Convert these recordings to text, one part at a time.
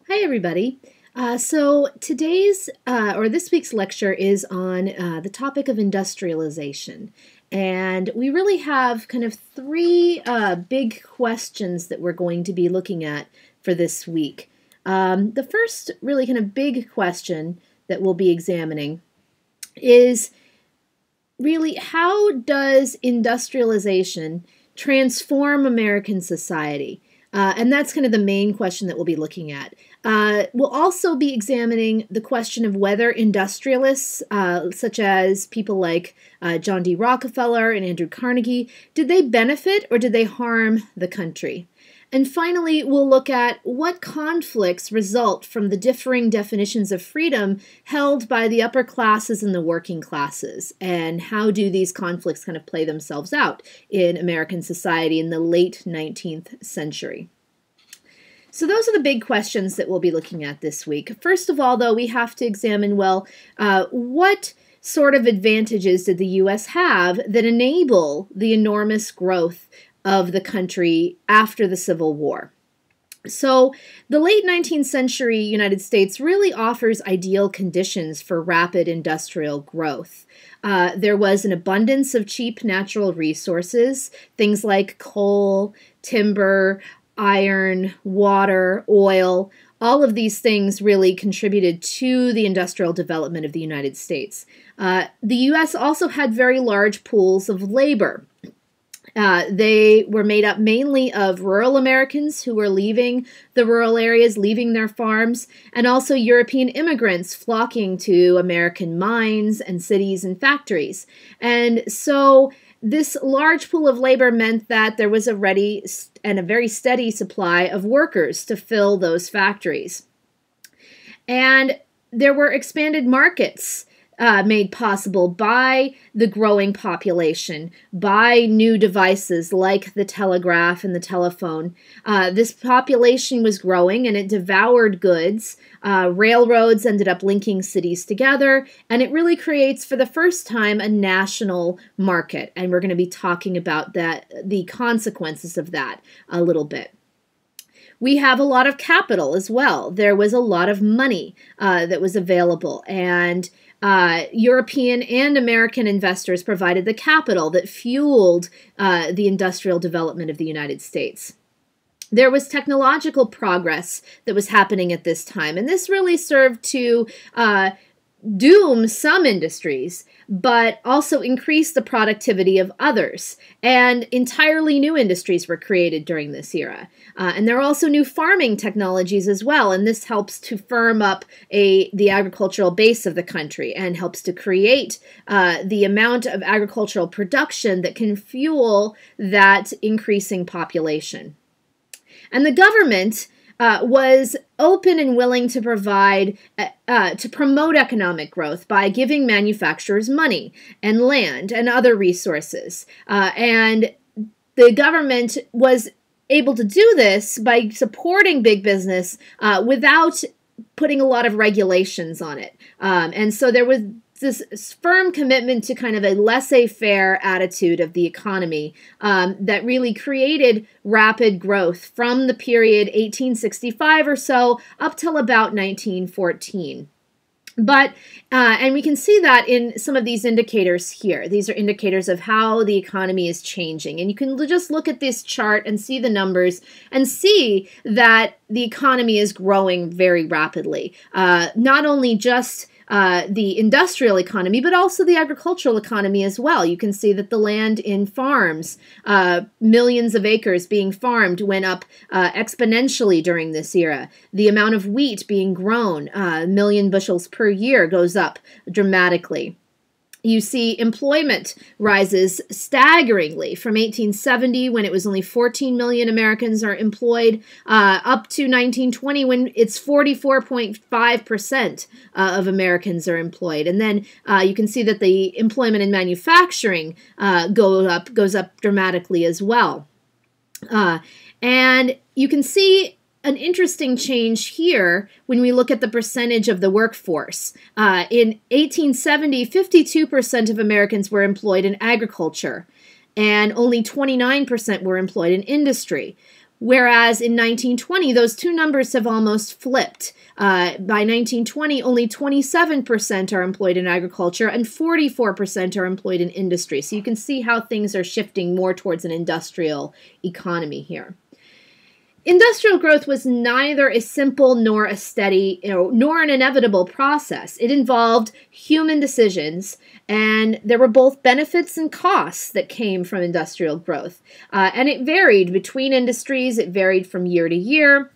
Hi, everybody. So today's or this week's lecture is on the topic of industrialization. And we really have kind of three big questions that we're going to be looking at for this week. The first really kind of big question that we'll be examining is really, how does industrialization transform American society? And that's kind of the main question that we'll be looking at. We'll also be examining the question of whether industrialists, such as people like John D. Rockefeller and Andrew Carnegie, did they benefit or did they harm the country? And finally, we'll look at what conflicts result from the differing definitions of freedom held by the upper classes and the working classes, and how do these conflicts kind of play themselves out in American society in the late 19th century. So those are the big questions that we'll be looking at this week. First of all, though, we have to examine, well, what sort of advantages did the U.S. have that enable the enormous growth of the country after the Civil War? So the late 19th century United States really offers ideal conditions for rapid industrial growth. There was an abundance of cheap natural resources, things like coal, timber, iron, water, oil. All of these things really contributed to the industrial development of the United States. The U.S. also had very large pools of labor. They were made up mainly of rural Americans who were leaving the rural areas, leaving their farms, and also European immigrants flocking to American mines and cities and factories. And so this large pool of labor meant that there was a ready and a very steady supply of workers to fill those factories. And there were expanded markets made possible by the growing population, by new devices like the telegraph and the telephone. This population was growing and it devoured goods. Railroads ended up linking cities together, and it really creates for the first time a national market. And we're going to be talking about that, the consequences of that a little bit. We have a lot of capital as well. There was a lot of money that was available, and European and American investors provided the capital that fueled the industrial development of the United States. There was technological progress that was happening at this time, and this really served to doom some industries, but also increase the productivity of others. And entirely new industries were created during this era. And there are also new farming technologies as well, and this helps to firm up the agricultural base of the country and helps to create the amount of agricultural production that can fuel that increasing population. And the government was open and willing to provide, to promote economic growth by giving manufacturers money and land and other resources. And the government was able to do this by supporting big business without putting a lot of regulations on it. And so there was this firm commitment to kind of a laissez-faire attitude of the economy that really created rapid growth from the period 1865 or so up till about 1914. But, and we can see that in some of these indicators here. These are indicators of how the economy is changing. And you can just look at this chart and see the numbers and see that the economy is growing very rapidly. Not only just the industrial economy, but also the agricultural economy as well. You can see that the land in farms, millions of acres being farmed, went up exponentially during this era. The amount of wheat being grown, 1 million bushels per year, goes up dramatically. You see employment rises staggeringly from 1870, when it was only 14 million Americans are employed, up to 1920, when it's 44.5% of Americans are employed. And then you can see that the employment in manufacturing goes up dramatically as well. And you can see an interesting change here when we look at the percentage of the workforce. In 1870, 52% of Americans were employed in agriculture, and only 29% were employed in industry. Whereas in 1920, those two numbers have almost flipped. By 1920, only 27% are employed in agriculture and 44% are employed in industry. So you can see how things are shifting more towards an industrial economy here. Industrial growth was neither a simple nor a steady, nor an inevitable process. It involved human decisions, and there were both benefits and costs that came from industrial growth. And it varied between industries. It varied from year to year.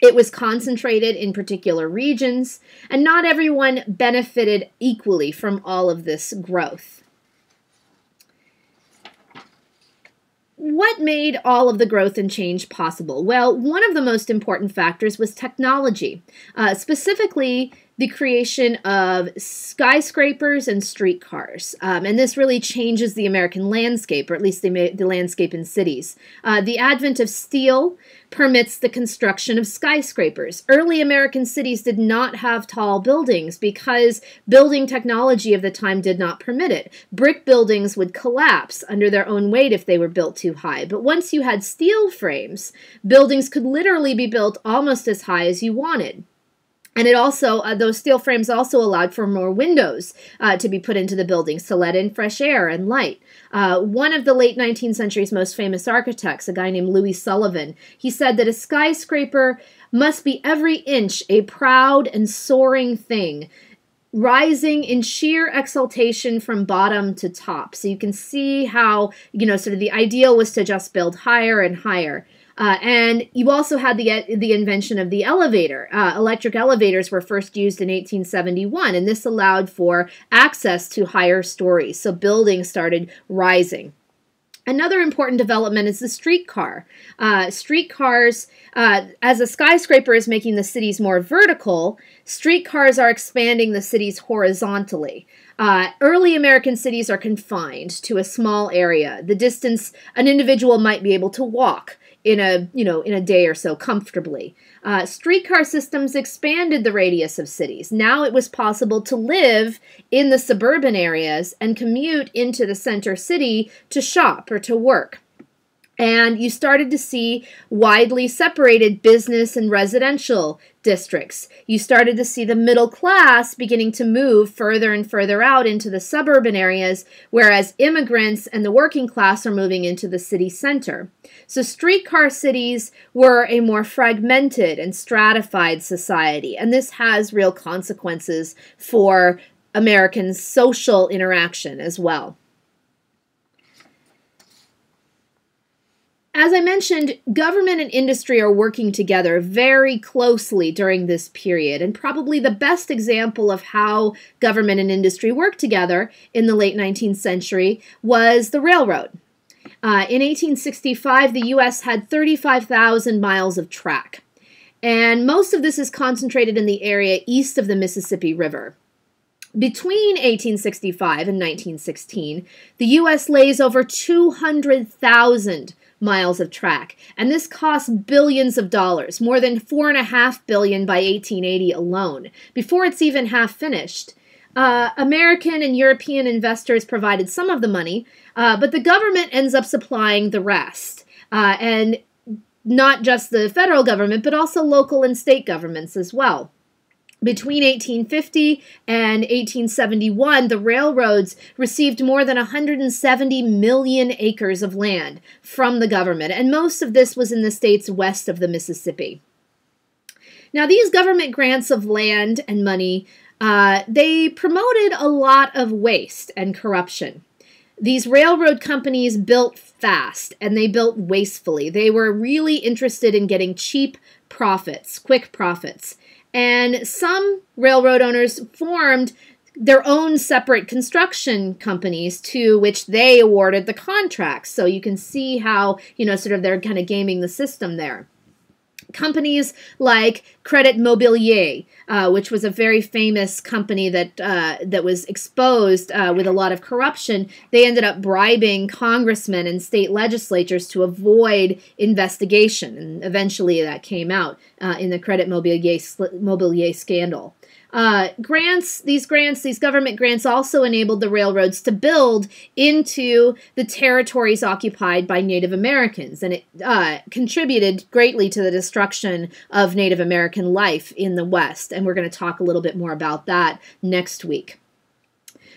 It was concentrated in particular regions, and not everyone benefited equally from all of this growth. What made all of the growth and change possible? Well, one of the most important factors was technology, specifically the creation of skyscrapers and streetcars. And this really changes the American landscape, or at least the landscape in cities. The advent of steel permits the construction of skyscrapers. Early American cities did not have tall buildings because building technology of the time did not permit it. Brick buildings would collapse under their own weight if they were built too high. But once you had steel frames, buildings could literally be built almost as high as you wanted. And it also, those steel frames also allowed for more windows to be put into the buildings to let in fresh air and light. One of the late 19th century's most famous architects, a guy named Louis Sullivan, he said that a skyscraper must be every inch a proud and soaring thing, rising in sheer exaltation from bottom to top. So you can see how, sort of the ideal was to just build higher and higher. And you also had the invention of the elevator. Electric elevators were first used in 1871, and this allowed for access to higher stories. So buildings started rising. Another important development is the streetcar. Streetcars, as a skyscraper is making the cities more vertical, streetcars are expanding the cities horizontally. Early American cities are confined to a small area, the distance an individual might be able to walk in a day or so comfortably. Streetcar systems expanded the radius of cities. Now it was possible to live in the suburban areas and commute into the center city to shop or to work. And you started to see widely separated business and residential districts. You started to see the middle class beginning to move further and further out into the suburban areas, whereas immigrants and the working class are moving into the city center. So streetcar cities were a more fragmented and stratified society, and this has real consequences for American social interaction as well. As I mentioned, government and industry are working together very closely during this period, and probably the best example of how government and industry worked together in the late 19th century was the railroad. In 1865, the U.S. had 35,000 miles of track, and most of this is concentrated in the area east of the Mississippi River. Between 1865 and 1916, the U.S. lays over 200,000 miles of track, and this costs billions of dollars, more than $4.5 billion by 1880 alone, before it's even half finished. American and European investors provided some of the money, but the government ends up supplying the rest, and not just the federal government, but also local and state governments as well. Between 1850 and 1871, the railroads received more than 170 million acres of land from the government, and most of this was in the states west of the Mississippi. Now, these government grants of land and money, they promoted a lot of waste and corruption. These railroad companies built fast, and they built wastefully. They were really interested in getting cheap profits, quick profits. And some railroad owners formed their own separate construction companies to which they awarded the contracts. So you can see how, sort of they're kind of gaming the system there. Companies like Crédit Mobilier, which was a very famous company that was exposed with a lot of corruption, they ended up bribing congressmen and state legislatures to avoid investigation, and eventually that came out in the Crédit Mobilier scandal. These government grants also enabled the railroads to build into the territories occupied by Native Americans, and it contributed greatly to the destruction of Native American life in the West, and we're going to talk a little bit more about that next week.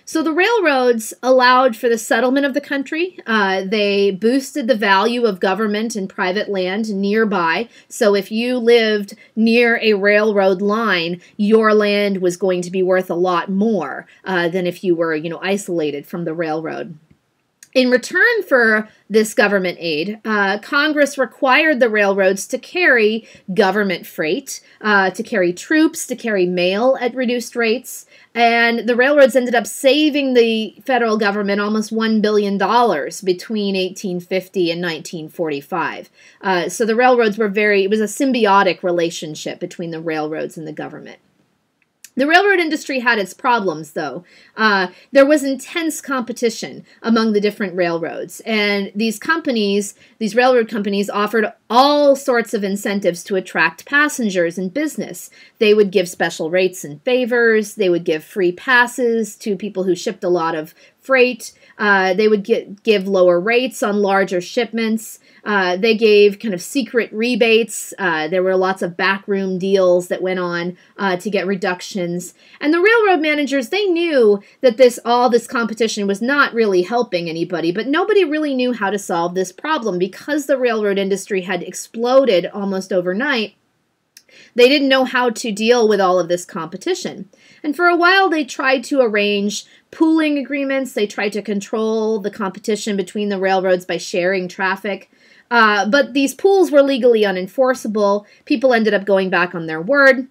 So the railroads allowed for the settlement of the country. They boosted the value of government and private land nearby. So if you lived near a railroad line, your land was going to be worth a lot more than if you were, isolated from the railroad. In return for this government aid, Congress required the railroads to carry government freight, to carry troops, to carry mail at reduced rates, and the railroads ended up saving the federal government almost $1 billion between 1850 and 1945. So the railroads were it was a symbiotic relationship between the railroads and the government. The railroad industry had its problems, though. There was intense competition among the different railroads, and these railroad companies, offered all sorts of incentives to attract passengers and business. They would give special rates and favors. They would give free passes to people who shipped a lot of freight. They would give lower rates on larger shipments. They gave kind of secret rebates. There were lots of backroom deals that went on to get reductions. And the railroad managers, they knew that all this competition was not really helping anybody, but nobody really knew how to solve this problem because the railroad industry had exploded almost overnight. They didn't know how to deal with all of this competition. And for a while, they tried to arrange pooling agreements. They tried to control the competition between the railroads by sharing traffic. But these pools were legally unenforceable. People ended up going back on their word.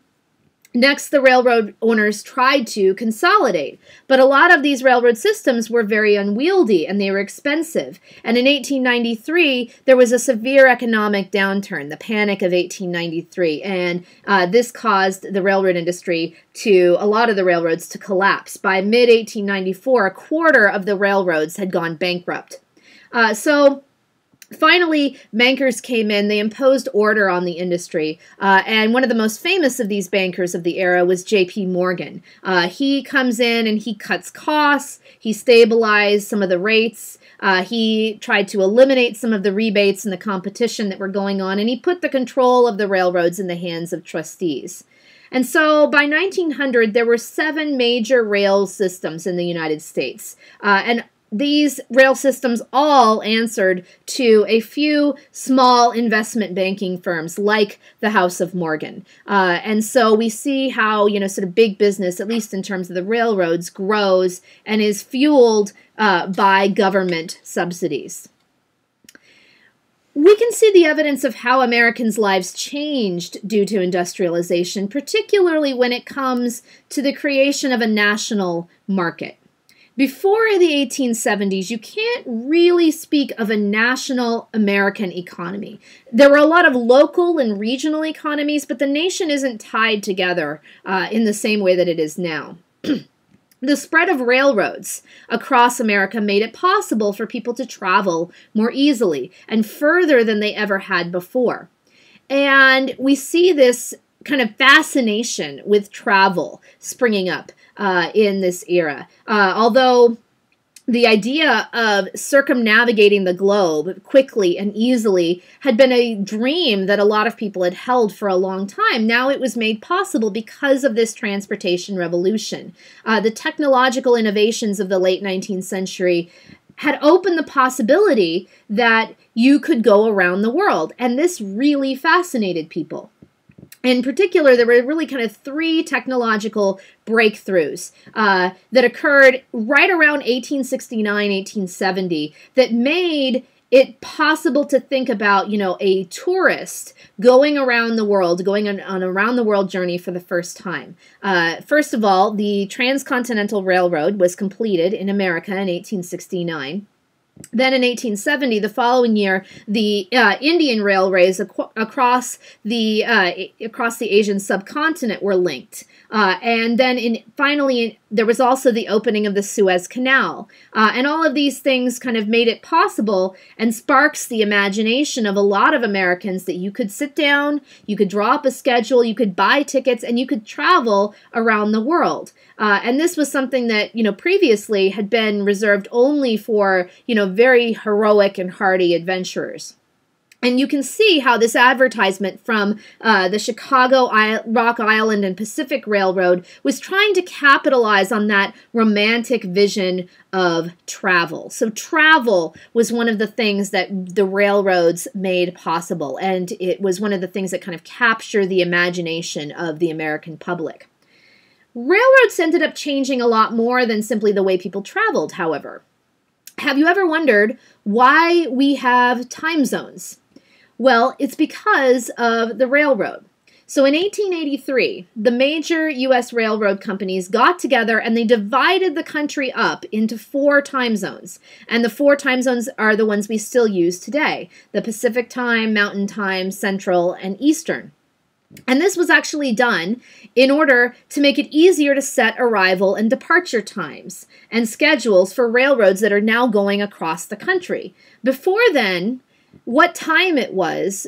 Next, the railroad owners tried to consolidate, but a lot of these railroad systems were very unwieldy and they were expensive. And in 1893, there was a severe economic downturn, the Panic of 1893, and this caused the railroad industry a lot of the railroads to collapse. By mid-1894, a quarter of the railroads had gone bankrupt. Finally, bankers came in. They imposed order on the industry, and one of the most famous of these bankers of the era was J.P. Morgan. He comes in and he cuts costs. He stabilized some of the rates. He tried to eliminate some of the rebates and the competition that were going on, and he put the control of the railroads in the hands of trustees. And so by 1900, there were 7 major rail systems in the United States, and these rail systems all answered to a few small investment banking firms like the House of Morgan. And so we see how, sort of big business, at least in terms of the railroads, grows and is fueled by government subsidies. We can see the evidence of how Americans' lives changed due to industrialization, particularly when it comes to the creation of a national market. Before the 1870s, you can't really speak of a national American economy. There were a lot of local and regional economies, but the nation isn't tied together in the same way that it is now. The spread of railroads across America made it possible for people to travel more easily and further than they ever had before. And we see this kind of fascination with travel springing up in this era. Although the idea of circumnavigating the globe quickly and easily had been a dream that a lot of people had held for a long time, now it was made possible because of this transportation revolution. The technological innovations of the late 19th century had opened the possibility that you could go around the world, and this really fascinated people. In particular, there were really kind of 3 technological breakthroughs that occurred right around 1869, 1870 that made it possible to think about, a tourist going around the world, going on a round-the-world journey for the first time. First of all, the Transcontinental Railroad was completed in America in 1869. Then in 1870, the following year, the Indian railways across the Asian subcontinent were linked. And then finally, there was also the opening of the Suez Canal. And all of these things kind of made it possible and sparks the imagination of a lot of Americans that you could sit down, you could draw up a schedule, you could buy tickets, and you could travel around the world. And this was something that, previously had been reserved only for, very heroic and hardy adventurers. And you can see how this advertisement from the Chicago, Rock Island, and Pacific Railroad was trying to capitalize on that romantic vision of travel. So travel was one of the things that the railroads made possible, and it was one of the things that kind of captured the imagination of the American public. Railroads ended up changing a lot more than simply the way people traveled, however. Have you ever wondered why we have time zones? Well, it's because of the railroad. So in 1883, the major U.S. railroad companies got together and they divided the country up into 4 time zones. And the 4 time zones are the ones we still use today: the Pacific Time, Mountain Time, Central, and Eastern. And this was actually done in order to make it easier to set arrival and departure times and schedules for railroads that are now going across the country. Before then, what time it was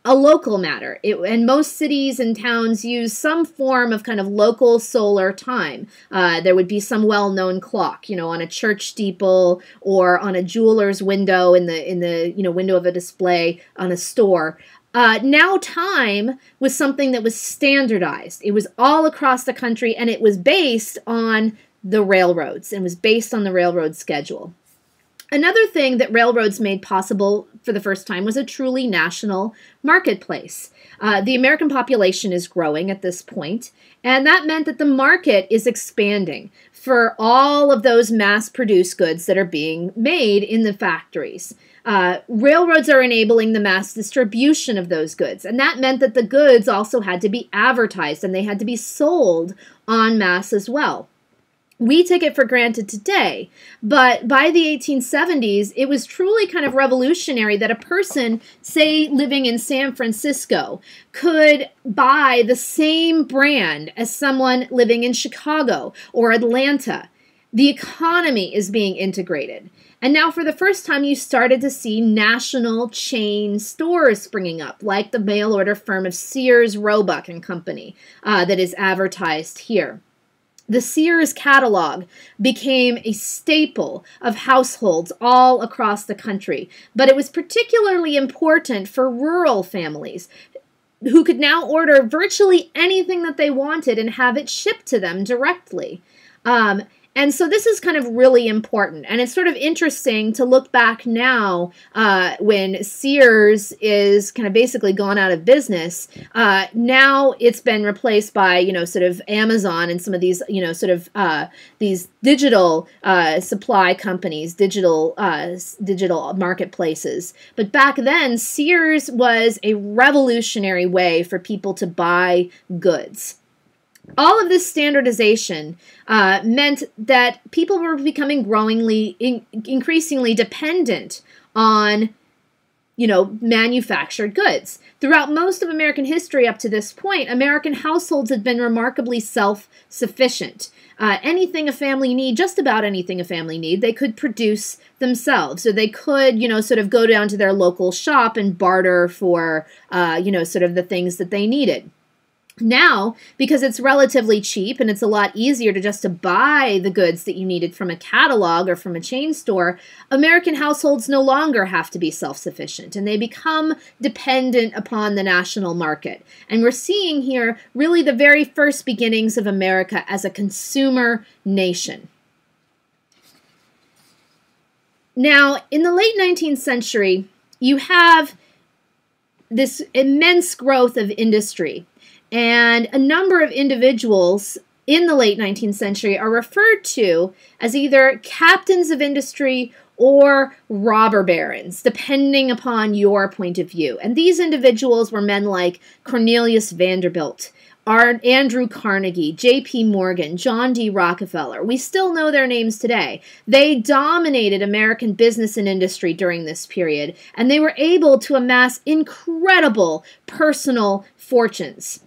a local matter. And most cities and towns use some form of kind of local solar time. There would be some well-known clock, on a church steeple or on a jeweler's window in the window of a display on a store. Now time was something that was standardized. It was all across the country, and it was based on the railroads and was based on the railroad schedule. Another thing that railroads made possible for the first time was a truly national marketplace. The American population is growing at this point, and that meant that the market is expanding for all of those mass-produced goods that are being made in the factories. Railroads are enabling the mass distribution of those goods, and that meant that the goods also had to be advertised and they had to be sold en masse as well. We take it for granted today, but by the 1870s, it was truly kind of revolutionary that a person, say, living in San Francisco, could buy the same brand as someone living in Chicago or Atlanta. The economy is being integrated. And now for the first time, you started to see national chain stores springing up, like the mail-order firm of Sears, Roebuck and Company that is advertised here. The Sears catalog became a staple of households all across the country, but it was particularly important for rural families who could now order virtually anything that they wanted and have it shipped to them directly. And so this is kind of really important. And it's sort of interesting to look back now when Sears is kind of basically gone out of business. Now it's been replaced by, sort of Amazon and some of these, these digital supply companies, digital marketplaces. But back then, Sears was a revolutionary way for people to buy goods. All of this standardization meant that people were becoming increasingly dependent on, manufactured goods. Throughout most of American history up to this point, American households had been remarkably self-sufficient. Anything a family need, just about anything a family need, they could produce themselves. So they could, sort of go down to their local shop and barter for, sort of the things that they needed. Now, because it's relatively cheap and it's a lot easier to buy the goods that you needed from a catalog or from a chain store, American households no longer have to be self-sufficient, and they become dependent upon the national market. And we're seeing here really the very first beginnings of America as a consumer nation. Now, in the late 19th century, you have this immense growth of industry. And a number of individuals in the late 19th century are referred to as either captains of industry or robber barons, depending upon your point of view. And these individuals were men like Cornelius Vanderbilt Andrew Carnegie, J.P. Morgan, John D. Rockefeller. We still know their names today. They dominated American business and industry during this period, and they were able to amass incredible personal fortunes.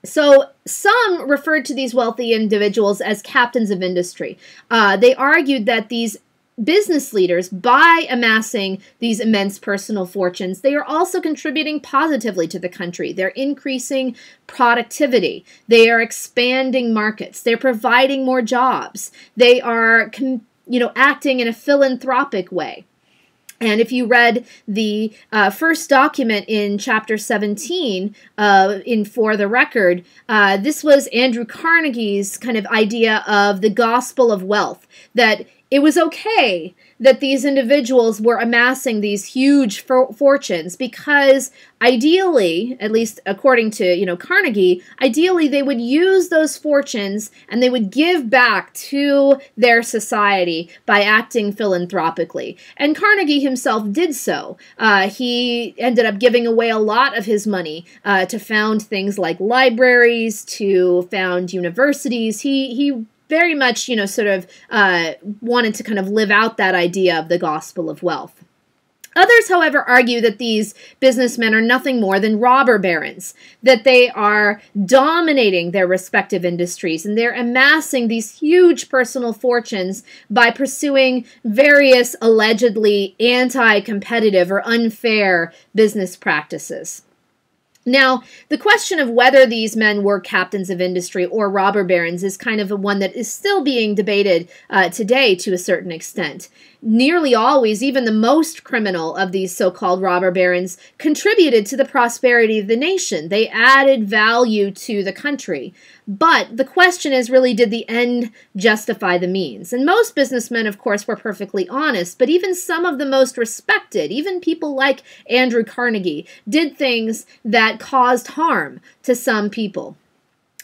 So some referred to these wealthy individuals as captains of industry. They argued that these business leaders, by amassing these immense personal fortunes, they are also contributing positively to the country. They're increasing productivity. They are expanding markets. They're providing more jobs. They are, acting in a philanthropic way. And if you read the first document in Chapter 17 in For the Record, this was Andrew Carnegie's kind of idea of the gospel of wealth, that it was okay that these individuals were amassing these huge fortunes because ideally, at least according to, Carnegie, ideally they would use those fortunes and they would give back to their society by acting philanthropically. And Carnegie himself did so. He ended up giving away a lot of his money to found things like libraries, to found universities. He very much, wanted to kind of live out that idea of the gospel of wealth. Others, however, argue that these businessmen are nothing more than robber barons, that they are dominating their respective industries, and they're amassing these huge personal fortunes by pursuing various allegedly anti-competitive or unfair business practices. Now, the question of whether these men were captains of industry or robber barons is kind of one that is still being debated today to a certain extent. Nearly always, even the most criminal of these so-called robber barons contributed to the prosperity of the nation. They added value to the country. But the question is really, did the end justify the means? And most businessmen, of course, were perfectly honest, but even some of the most respected, even people like Andrew Carnegie, did things that caused harm to some people.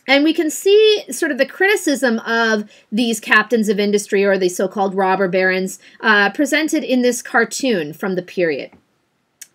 And we can see sort of the criticism of these captains of industry, or the so-called robber barons, presented in this cartoon from the period.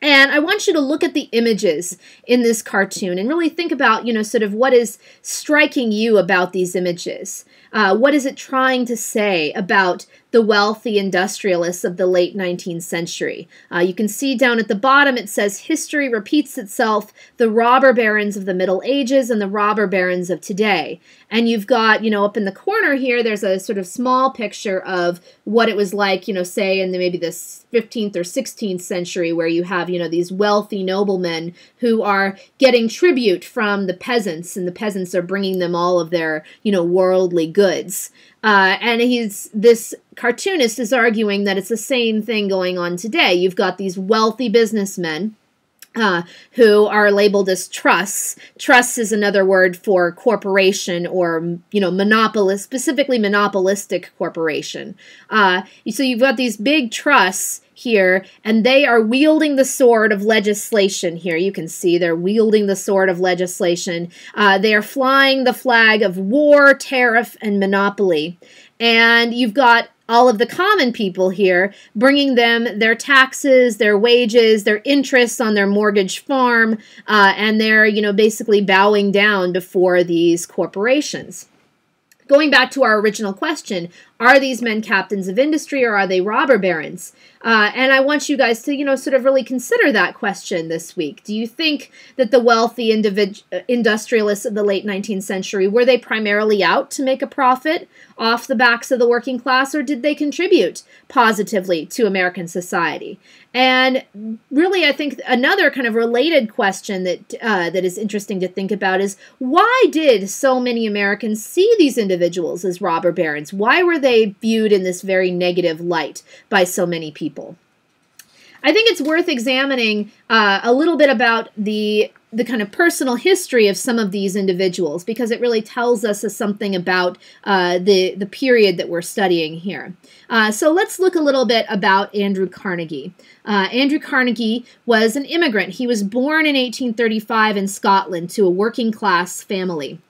And I want you to look at the images in this cartoon and really think about, sort of what is striking you about these images. What is it trying to say about the wealthy industrialists of the late 19th century? You can see down at the bottom it says, history repeats itself, the robber barons of the Middle Ages and the robber barons of today. And you've got, up in the corner here, there's a sort of small picture of what it was like, say in maybe the 15th or 16th century, where you have, these wealthy noblemen who are getting tribute from the peasants, and the peasants are bringing them all of their, worldly goods. And this cartoonist is arguing that it's the same thing going on today. You've got these wealthy businessmen who are labeled as trusts. Trusts is another word for corporation, or, monopolist, specifically monopolistic corporation. So you've got these big trusts here, and they are wielding the sword of legislation here. You can see they're wielding the sword of legislation. They are flying the flag of war, tariff, and monopoly. And you've got all of the common people here, bringing them their taxes, their wages, their interests on their mortgage farm, and they're, basically bowing down before these corporations. Going back to our original question, are these men captains of industry or are they robber barons? And I want you guys to, sort of really consider that question this week. Do you think that the wealthy industrialists of the late 19th century, were they primarily out to make a profit off the backs of the working class, or did they contribute positively to American society? And really, I think another kind of related question that that is interesting to think about is, why did so many Americans see these individuals as robber barons? Why were they viewed in this very negative light by so many people? I think it's worth examining a little bit about the kind of personal history of some of these individuals, because it really tells us something about the period that we're studying here. So let's look a little bit about Andrew Carnegie. Andrew Carnegie was an immigrant. He was born in 1835 in Scotland to a working class family.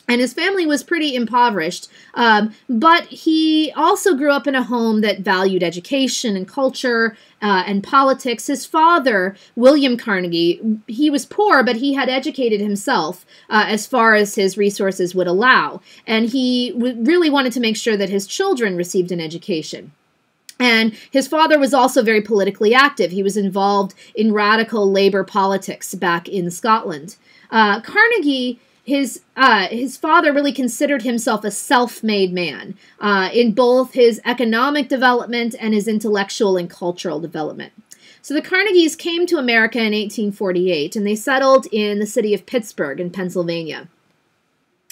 And his family was pretty impoverished, but he also grew up in a home that valued education and culture and politics. His father, William Carnegie, he was poor, but he had educated himself as far as his resources would allow. And he really wanted to make sure that his children received an education. And his father was also very politically active. He was involved in radical labor politics back in Scotland. Carnegie, his father really considered himself a self-made man in both his economic development and his intellectual and cultural development. So the Carnegies came to America in 1848, and they settled in the city of Pittsburgh in Pennsylvania.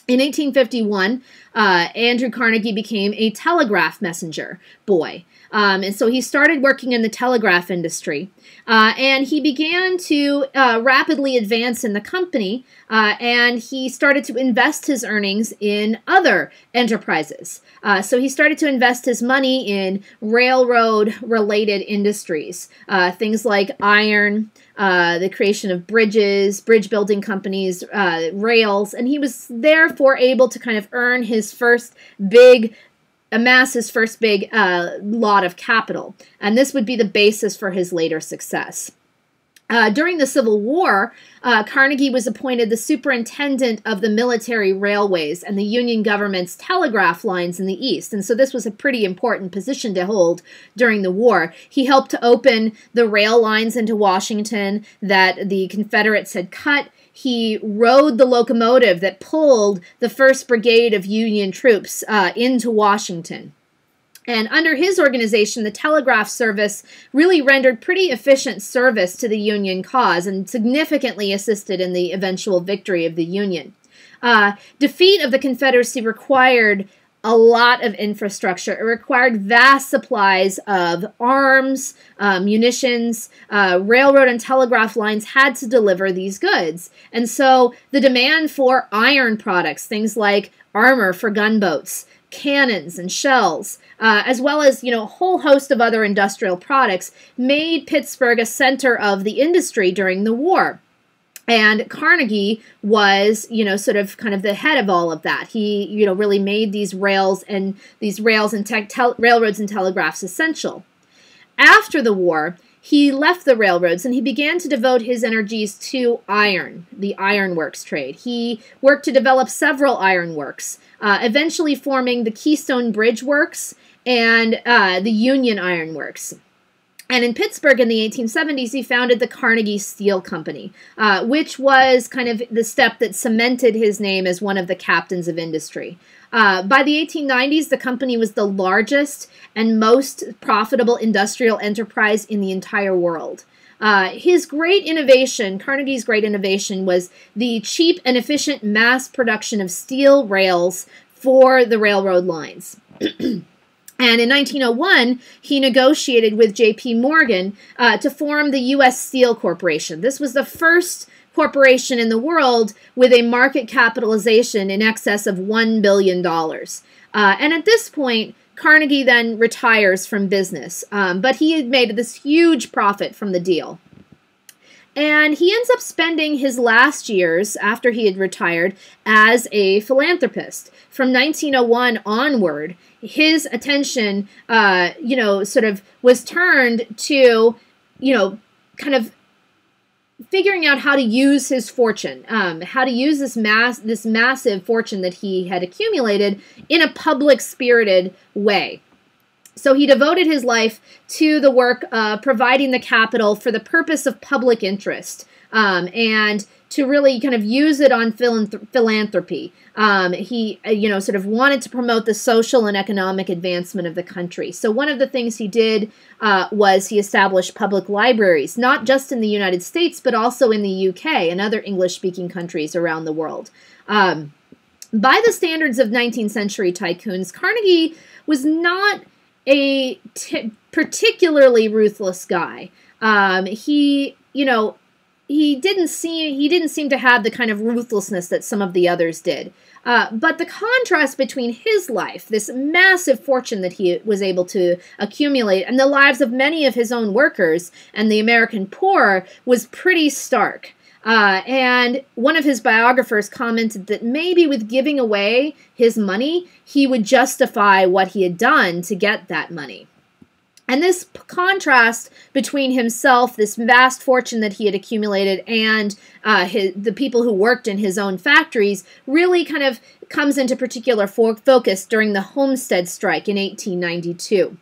In 1851, Andrew Carnegie became a telegraph messenger boy. And so he started working in the telegraph industry, and he began to rapidly advance in the company, and he started to invest his earnings in other enterprises. So he started to invest his money in railroad-related industries, things like iron, the creation of bridges, bridge-building companies, rails, and he was therefore able to kind of earn his first big amass his first big lot of capital, and this would be the basis for his later success. During the Civil War, Carnegie was appointed the superintendent of the military railways and the Union government's telegraph lines in the East, and so this was a pretty important position to hold during the war. He helped to open the rail lines into Washington that the Confederates had cut. He rode the locomotive that pulled the 1st Brigade of Union troops into Washington. And under his organization, the telegraph service really rendered pretty efficient service to the Union cause and significantly assisted in the eventual victory of the Union. Defeat of the Confederacy required a lot of infrastructure. It required vast supplies of arms, munitions. Railroad and telegraph lines had to deliver these goods. And so the demand for iron products, things like armor for gunboats, cannons and shells, as well as, a whole host of other industrial products, made Pittsburgh a center of the industry during the war. And Carnegie was, sort of kind of the head of all of that. He, really made these railroads and telegraphs essential. After the war, he left the railroads and he began to devote his energies to iron, the ironworks trade. He worked to develop several ironworks, eventually forming the Keystone Bridge Works and the Union Iron Works. And in Pittsburgh in the 1870s, he founded the Carnegie Steel Company, which was kind of the step that cemented his name as one of the captains of industry. By the 1890s, the company was the largest and most profitable industrial enterprise in the entire world. His great innovation, Carnegie's great innovation, was the cheap and efficient mass production of steel rails for the railroad lines. And in 1901, he negotiated with J.P. Morgan to form the U.S. Steel Corporation. This was the first corporation in the world with a market capitalization in excess of $1 billion. And at this point, Carnegie then retires from business, but he had made this huge profit from the deal. And he ends up spending his last years after he had retired as a philanthropist. From 1901 onward, his attention, sort of was turned to, kind of figuring out how to use his fortune, how to use this massive fortune that he had accumulated in a public-spirited way. So he devoted his life to the work of providing the capital for the purpose of public interest, and to really kind of use it on philanthropy. He, sort of wanted to promote the social and economic advancement of the country. So one of the things he did was he established public libraries, not just in the United States, but also in the UK and other English-speaking countries around the world. By the standards of 19th century tycoons, Carnegie was not a particularly ruthless guy. He didn't seem to have the kind of ruthlessness that some of the others did. But the contrast between his life, this massive fortune that he was able to accumulate, and the lives of many of his own workers and the American poor was pretty stark. And one of his biographers commented that maybe with giving away his money, he would justify what he had done to get that money. And this contrast between himself, this vast fortune that he had accumulated, and the people who worked in his own factories really kind of comes into particular focus during the Homestead strike in 1892.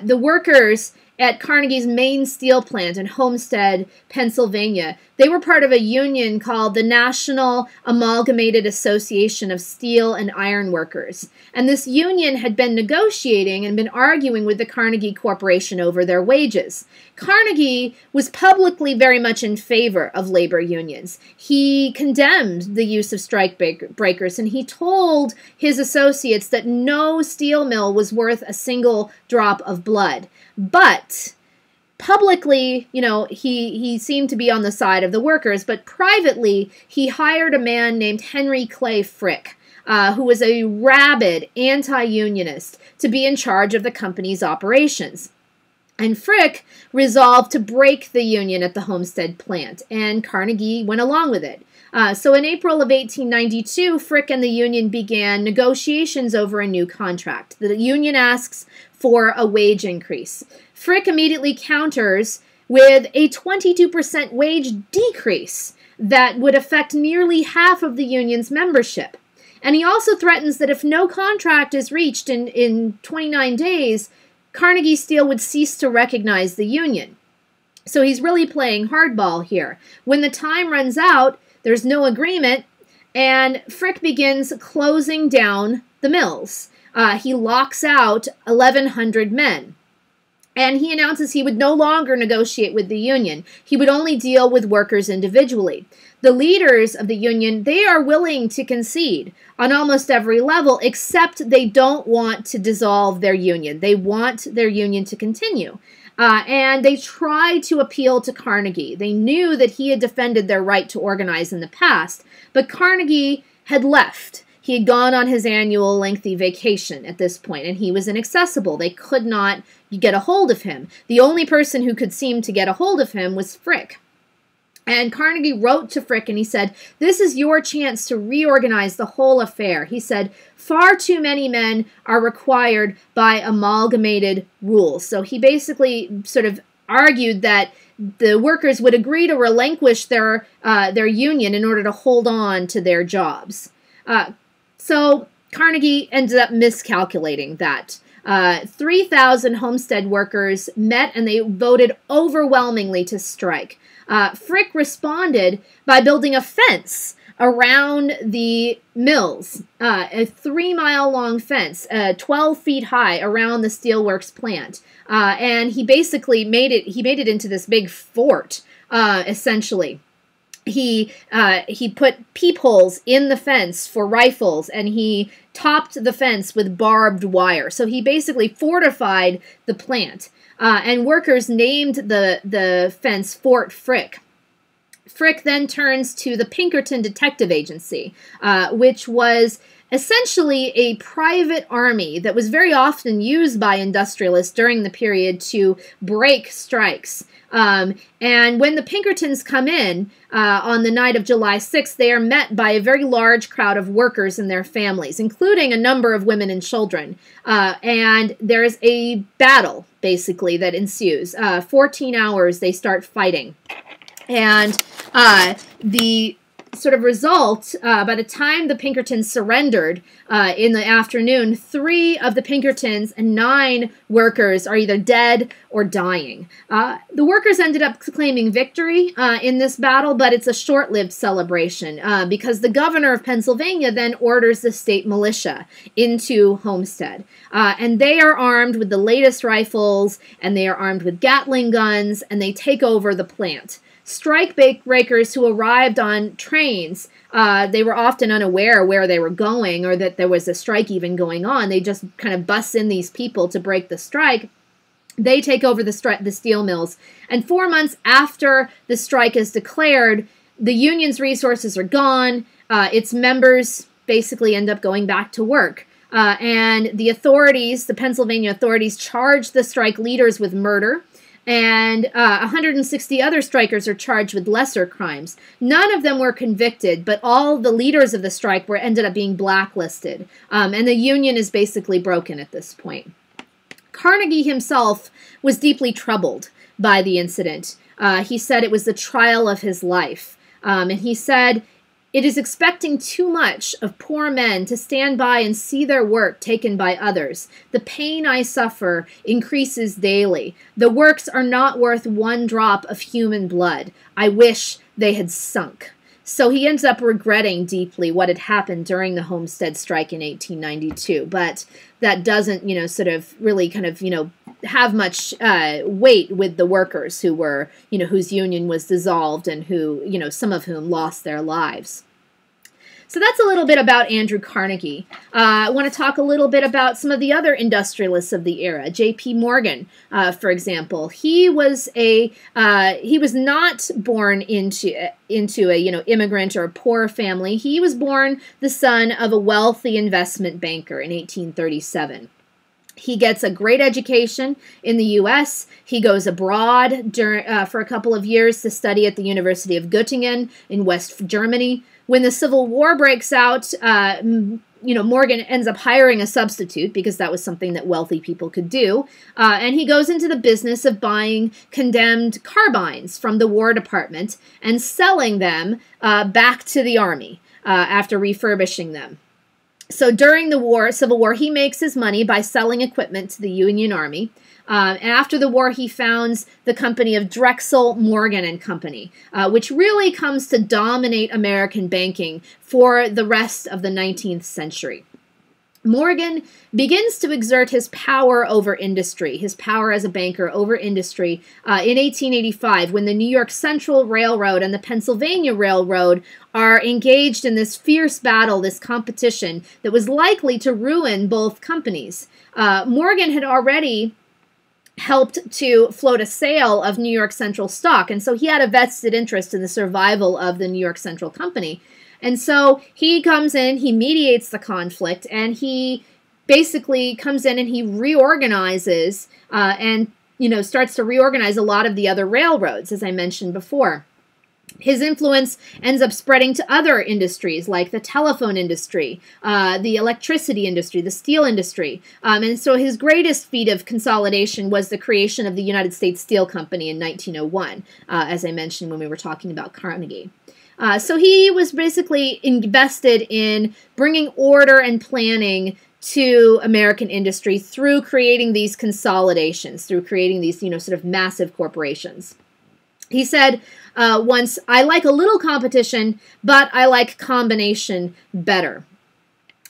The workers at Carnegie's main steel plant in Homestead, Pennsylvania, they were part of a union called the National Amalgamated Association of Steel and Iron Workers. And this union had been negotiating and been arguing with the Carnegie Corporation over their wages. Carnegie was publicly very much in favor of labor unions. He condemned the use of strike breakers, and he told his associates that no steel mill was worth a single drop of blood. But publicly, you know, he seemed to be on the side of the workers, but privately, he hired a man named Henry Clay Frick, who was a rabid anti-unionist, to be in charge of the company's operations. And Frick resolved to break the union at the Homestead plant, and Carnegie went along with it. So in April of 1892, Frick and the union began negotiations over a new contract. The union asks for a wage increase. Frick immediately counters with a 22% wage decrease that would affect nearly half of the union's membership. And he also threatens that if no contract is reached in 29 days, Carnegie Steel would cease to recognize the union. So he's really playing hardball here. When the time runs out, there's no agreement, and Frick begins closing down the mills. He locks out 1,100 men. And he announces he would no longer negotiate with the union. He would only deal with workers individually. The leaders of the union, they are willing to concede on almost every level, except they don't want to dissolve their union. They want their union to continue. And they tried to appeal to Carnegie. They knew that he had defended their right to organize in the past, but Carnegie had left. He had gone on his annual lengthy vacation at this point, and he was inaccessible. They could not get a hold of him. The only person who could seem to get a hold of him was Frick. And Carnegie wrote to Frick and he said, "This is your chance to reorganize the whole affair." He said, "Far too many men are required by amalgamated rules." So he basically sort of argued that the workers would agree to relinquish their union in order to hold on to their jobs. So Carnegie ended up miscalculating that. 3,000 Homestead workers met and they voted overwhelmingly to strike. Frick responded by building a fence around the mills, a 3-mile-long fence, 12 feet high around the steelworks plant. And he basically made it into this big fort, essentially. He put peepholes in the fence for rifles, and he topped the fence with barbed wire. So he basically fortified the plant. And workers named the fence Fort Frick. Frick then turns to the Pinkerton Detective Agency, which was essentially a private army that was very often used by industrialists during the period to break strikes. And when the Pinkertons come in on the night of July 6th, they are met by a very large crowd of workers and their families, including a number of women and children. And there's a battle, basically, that ensues. 14 hours, they start fighting. And the sort of result, by the time the Pinkertons surrendered in the afternoon, 3 of the Pinkertons and 9 workers are either dead or dying. The workers ended up claiming victory in this battle, but it's a short-lived celebration because the governor of Pennsylvania then orders the state militia into Homestead. And they are armed with the latest rifles, and they are armed with Gatling guns, and they take over the plant. Strike breakers who arrived on trains, they were often unaware where they were going or that there was a strike even going on. They just kind of bust in these people to break the strike. They take over the steel mills. And 4 months after the strike is declared, the union's resources are gone. Its members basically end up going back to work. And the authorities, the Pennsylvania authorities, charged the strike leaders with murder. and 160 other strikers are charged with lesser crimes. None of them were convicted, but all the leaders of the strike ended up being blacklisted, and the union is basically broken at this point. Carnegie himself was deeply troubled by the incident. He said it was the trial of his life, and he said, "It is expecting too much of poor men to stand by and see their work taken by others. The pain I suffer increases daily. The works are not worth one drop of human blood. I wish they had sunk." So he ends up regretting deeply what had happened during the Homestead strike in 1892. But that doesn't, sort of really kind of, have much weight with the workers who were, whose union was dissolved and who, some of whom lost their lives. So that's a little bit about Andrew Carnegie. I want to talk a little bit about some of the other industrialists of the era. J.P. Morgan, for example, he was not born into a immigrant or a poor family. He was born the son of a wealthy investment banker in 1837. He gets a great education in the U.S. He goes abroad for a couple of years to study at the University of Göttingen in West Germany. When the Civil War breaks out, Morgan ends up hiring a substitute because that was something that wealthy people could do. And he goes into the business of buying condemned carbines from the War Department and selling them back to the Army after refurbishing them. So during the Civil War, he makes his money by selling equipment to the Union Army. After the war, he founds the company of Drexel, Morgan and Company, which really comes to dominate American banking for the rest of the 19th century. Morgan begins to exert his power over industry, his power as a banker over industry, in 1885 when the New York Central Railroad and the Pennsylvania Railroad are engaged in this fierce battle, this competition that was likely to ruin both companies. Morgan had already helped to float a sale of New York Central stock, and so he had a vested interest in the survival of the New York Central Company. And so he comes in, he mediates the conflict, and he basically comes in and he reorganizes and starts to reorganize a lot of the other railroads, as I mentioned before. His influence ends up spreading to other industries like the telephone industry, the electricity industry, the steel industry. And so his greatest feat of consolidation was the creation of the United States Steel Company in 1901, as I mentioned when we were talking about Carnegie. So he was basically invested in bringing order and planning to American industry through creating these consolidations, through creating these, sort of massive corporations. He said once, "I like a little competition, but I like combination better."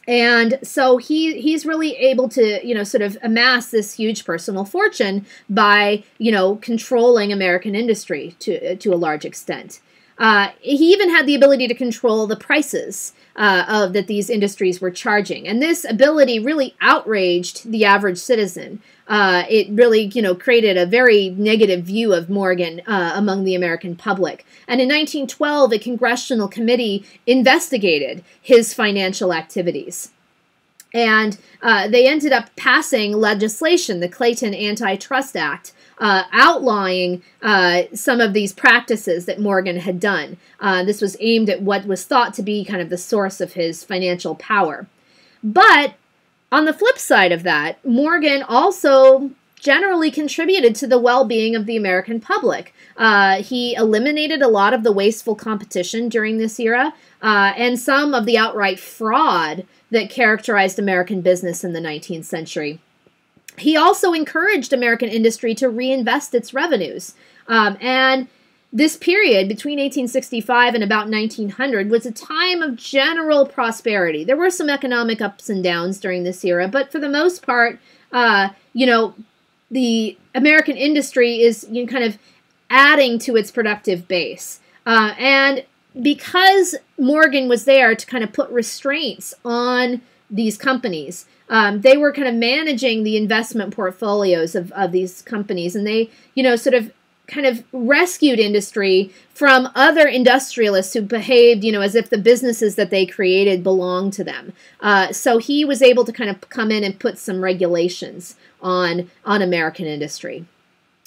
And so he's really able to, sort of amass this huge personal fortune by, controlling American industry to a large extent. He even had the ability to control the prices that these industries were charging. And this ability really outraged the average citizen. It really, created a very negative view of Morgan among the American public. And in 1912, a congressional committee investigated his financial activities. And they ended up passing legislation, the Clayton Antitrust Act, outlawing some of these practices that Morgan had done. This was aimed at what was thought to be kind of the source of his financial power. But on the flip side of that, Morgan also generally contributed to the well-being of the American public. He eliminated a lot of the wasteful competition during this era and some of the outright fraud that characterized American business in the 19th century. He also encouraged American industry to reinvest its revenues. And this period between 1865 and about 1900 was a time of general prosperity. There were some economic ups and downs during this era, but for the most part, the American industry is kind of adding to its productive base. And because Morgan was there to kind of put restraints on these companies, they were kind of managing the investment portfolios of these companies, and they, sort of kind of rescued industry from other industrialists who behaved, as if the businesses that they created belonged to them. So he was able to kind of come in and put some regulations on American industry.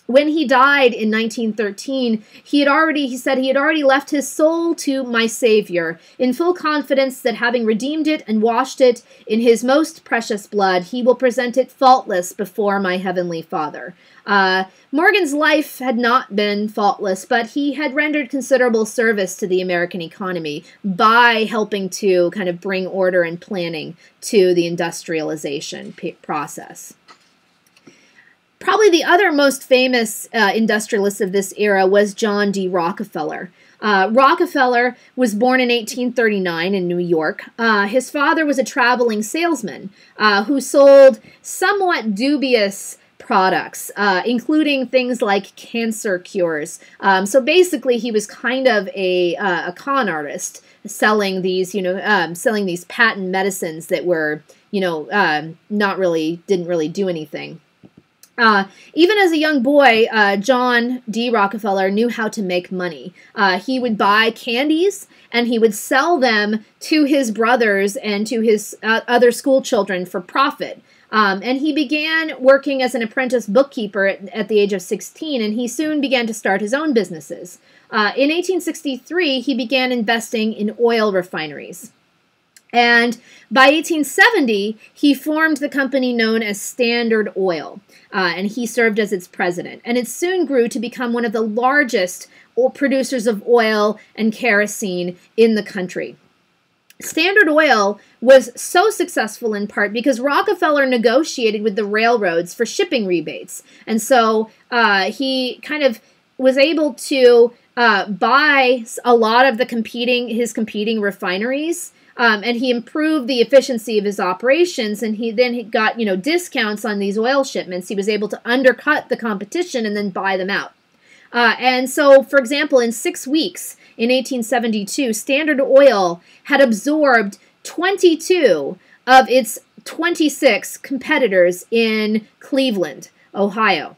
When he died in 1913, he said he had already left his soul to my Savior, in full confidence that having redeemed it and washed it in his most precious blood, he will present it faultless before my heavenly Father. Morgan's life had not been faultless, but he had rendered considerable service to the American economy by helping to kind of bring order and planning to the industrialization process. Probably the other most famous industrialist of this era was John D. Rockefeller. Rockefeller was born in 1839 in New York. His father was a traveling salesman who sold somewhat dubious products, including things like cancer cures. So basically, he was kind of a con artist, selling these, selling these patent medicines that were, didn't really do anything. Even as a young boy, John D. Rockefeller knew how to make money. He would buy candies and he would sell them to his brothers and to his other school children for profit. And he began working as an apprentice bookkeeper at the age of 16, and he soon began to start his own businesses. In 1863, he began investing in oil refineries. And by 1870, he formed the company known as Standard Oil, and he served as its president. And it soon grew to become one of the largest producers of oil and kerosene in the country. Standard Oil was so successful in part because Rockefeller negotiated with the railroads for shipping rebates. And so he kind of was able to buy a lot of his competing refineries. And he improved the efficiency of his operations, and he got, discounts on these oil shipments. He was able to undercut the competition and then buy them out. And so, for example, in 6 weeks in 1872, Standard Oil had absorbed 22 of its 26 competitors in Cleveland, Ohio.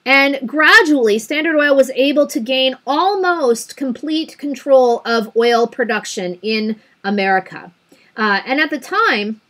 And gradually, Standard Oil was able to gain almost complete control of oil production in America. And at the time,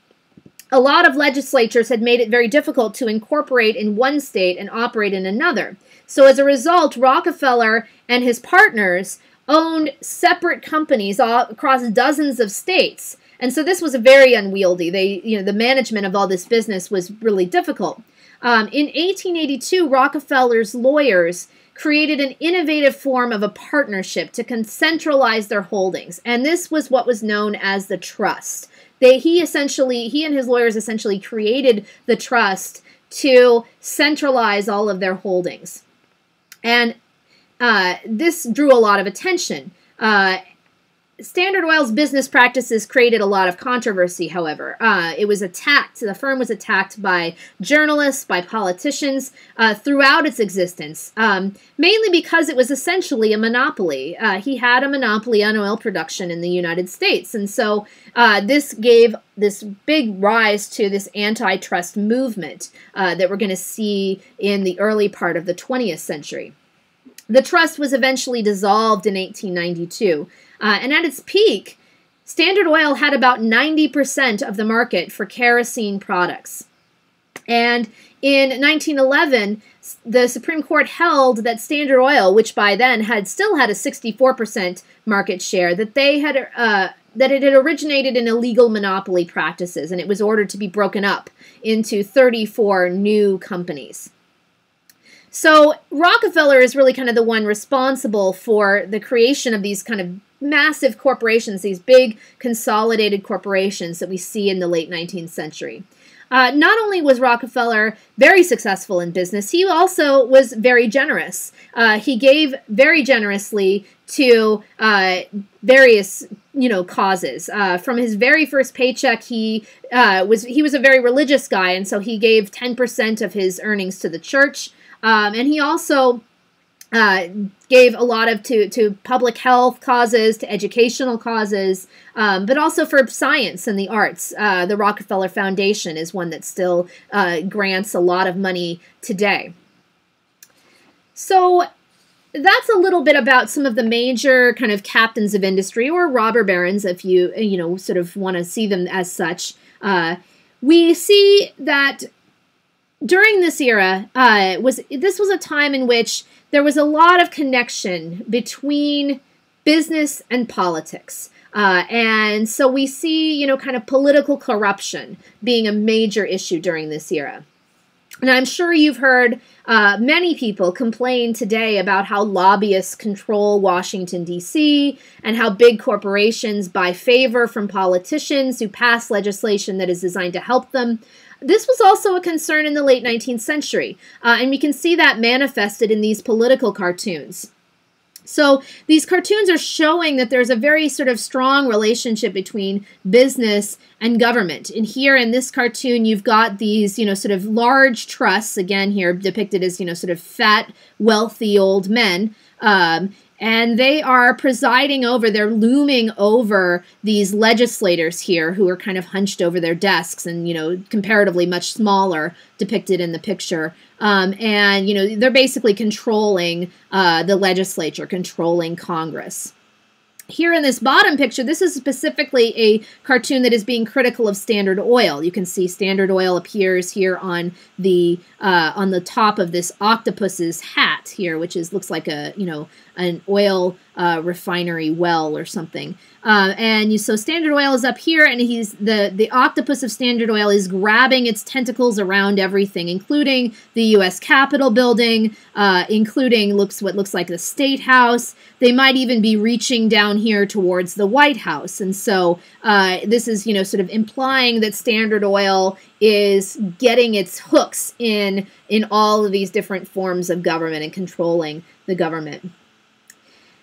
a lot of legislatures had made it very difficult to incorporate in one state and operate in another. So as a result, Rockefeller and his partners owned separate companies across dozens of states. And so this was very unwieldy. The management of all this business was really difficult. In 1882, Rockefeller's lawyers created an innovative form of a partnership to centralize their holdings, and this was what was known as the trust. He and his lawyers essentially created the trust to centralize all of their holdings, and this drew a lot of attention. Standard Oil's business practices created a lot of controversy, however. The firm was attacked by journalists, by politicians throughout its existence, mainly because it was essentially a monopoly. He had a monopoly on oil production in the United States, and so this gave this big rise to this antitrust movement that we're going to see in the early part of the 20th century. The trust was eventually dissolved in 1892. And at its peak, Standard Oil had about 90% of the market for kerosene products. And in 1911, the Supreme Court held that Standard Oil, which by then still had a 64% market share, that it had originated in illegal monopoly practices, and it was ordered to be broken up into 34 new companies. So Rockefeller is really kind of the one responsible for the creation of these kind of massive corporations, these big consolidated corporations that we see in the late 19th century. Not only was Rockefeller very successful in business, he also was very generous. He gave very generously to various, causes. From his very first paycheck, he was a very religious guy, and so he gave 10% of his earnings to the church. And he also gave a lot to public health causes, to educational causes, but also for science and the arts. The Rockefeller Foundation is one that still grants a lot of money today. So that's a little bit about some of the major kind of captains of industry, or robber barons, if you sort of want to see them as such. We see that during this era, this was a time in which there was a lot of connection between business and politics. And so we see, kind of political corruption being a major issue during this era. And I'm sure you've heard many people complain today about how lobbyists control Washington, D.C., and how big corporations buy favor from politicians who pass legislation that is designed to help them. This was also a concern in the late 19th century, and we can see that manifested in these political cartoons. So these cartoons are showing that there's a very sort of strong relationship between business and government. And here in this cartoon, you've got these, sort of large trusts, again here depicted as, sort of fat, wealthy old men. And they are presiding over, they're looming over these legislators here who are kind of hunched over their desks and, comparatively much smaller depicted in the picture. And, they're basically controlling the legislature, controlling Congress. Here in this bottom picture, this is specifically a cartoon that is being critical of Standard Oil. You can see Standard Oil appears here on the top of this octopus's hat here, which looks like an oil refinery well or something. So Standard Oil is up here, and the octopus of Standard Oil is grabbing its tentacles around everything, including the U.S. Capitol building, including what looks like the State House. They might even be reaching down here towards the White House. And so this is, sort of implying that Standard Oil is getting its hooks in all of these different forms of government and controlling the government.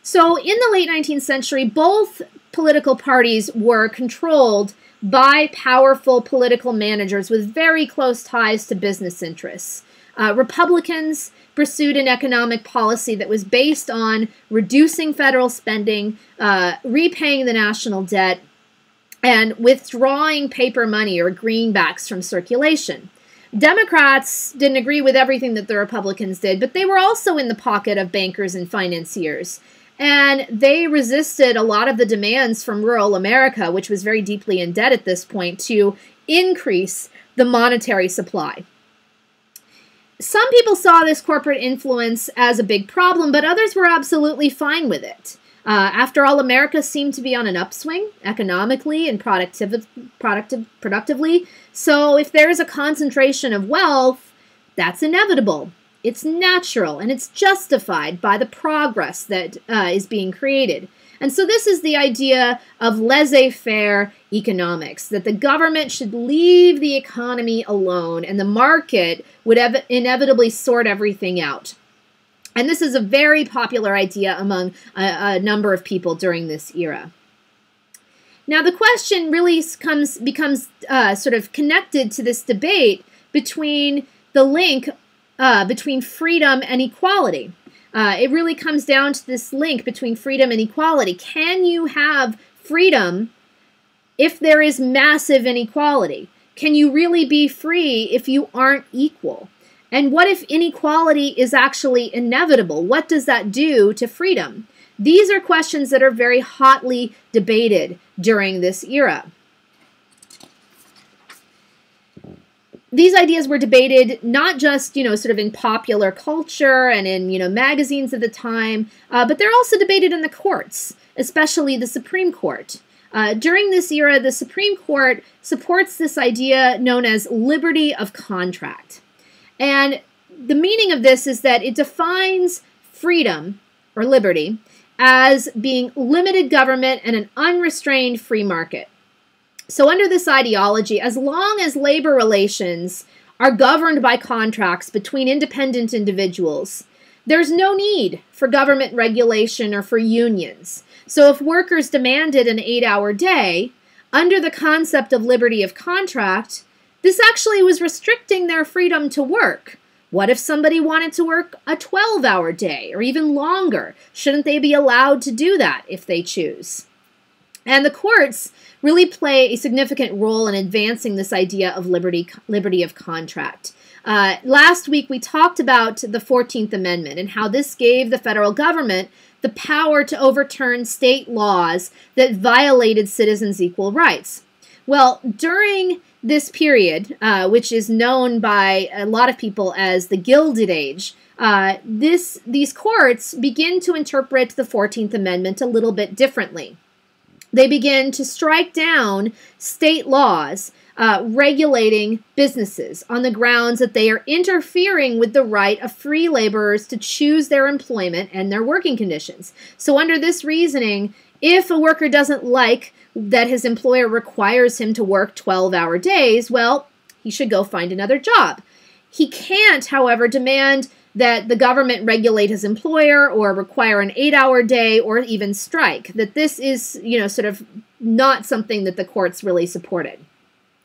So in the late 19th century, both political parties were controlled by powerful political managers with very close ties to business interests. Republicans pursued an economic policy that was based on reducing federal spending, repaying the national debt, and withdrawing paper money or greenbacks from circulation. Democrats didn't agree with everything that the Republicans did, but they were also in the pocket of bankers and financiers. And they resisted a lot of the demands from rural America, which was very deeply in debt at this point, to increase the monetary supply. Some people saw this corporate influence as a big problem, but others were absolutely fine with it. After all, America seemed to be on an upswing economically and productively. So if there is a concentration of wealth, that's inevitable. It's natural, and it's justified by the progress that is being created. And so this is the idea of laissez-faire economics, that the government should leave the economy alone, and the market would inevitably sort everything out. And this is a very popular idea among a number of people during this era. Now, the question really becomes sort of connected to this debate between the link between freedom and equality. It really comes down to this link between freedom and equality. Can you have freedom if there is massive inequality? Can you really be free if you aren't equal? And what if inequality is actually inevitable? What does that do to freedom? These are questions that are very hotly debated during this era. These ideas were debated not just, sort of in popular culture and in, magazines at the time, but they're also debated in the courts, especially the Supreme Court. During this era, the Supreme Court supports this idea known as liberty of contract. And the meaning of this is that it defines freedom, or liberty, as being limited government and an unrestrained free market. So under this ideology, as long as labor relations are governed by contracts between independent individuals, there's no need for government regulation or for unions. So if workers demanded an 8-hour day, under the concept of liberty of contract, this actually was restricting their freedom to work. What if somebody wanted to work a 12-hour day or even longer? Shouldn't they be allowed to do that if they choose? And the courts really play a significant role in advancing this idea of liberty of contract. Last week, we talked about the 14th Amendment and how this gave the federal government the power to overturn state laws that violated citizens' equal rights. Well, during this period, which is known by a lot of people as the Gilded Age, these courts begin to interpret the 14th Amendment a little bit differently. They begin to strike down state laws regulating businesses on the grounds that they are interfering with the right of free laborers to choose their employment and their working conditions. So under this reasoning, if a worker doesn't like that his employer requires him to work 12-hour days, well, he should go find another job. He can't, however, demand that the government regulate his employer or require an 8-hour day or even strike. That this is, sort of not something that the courts really supported.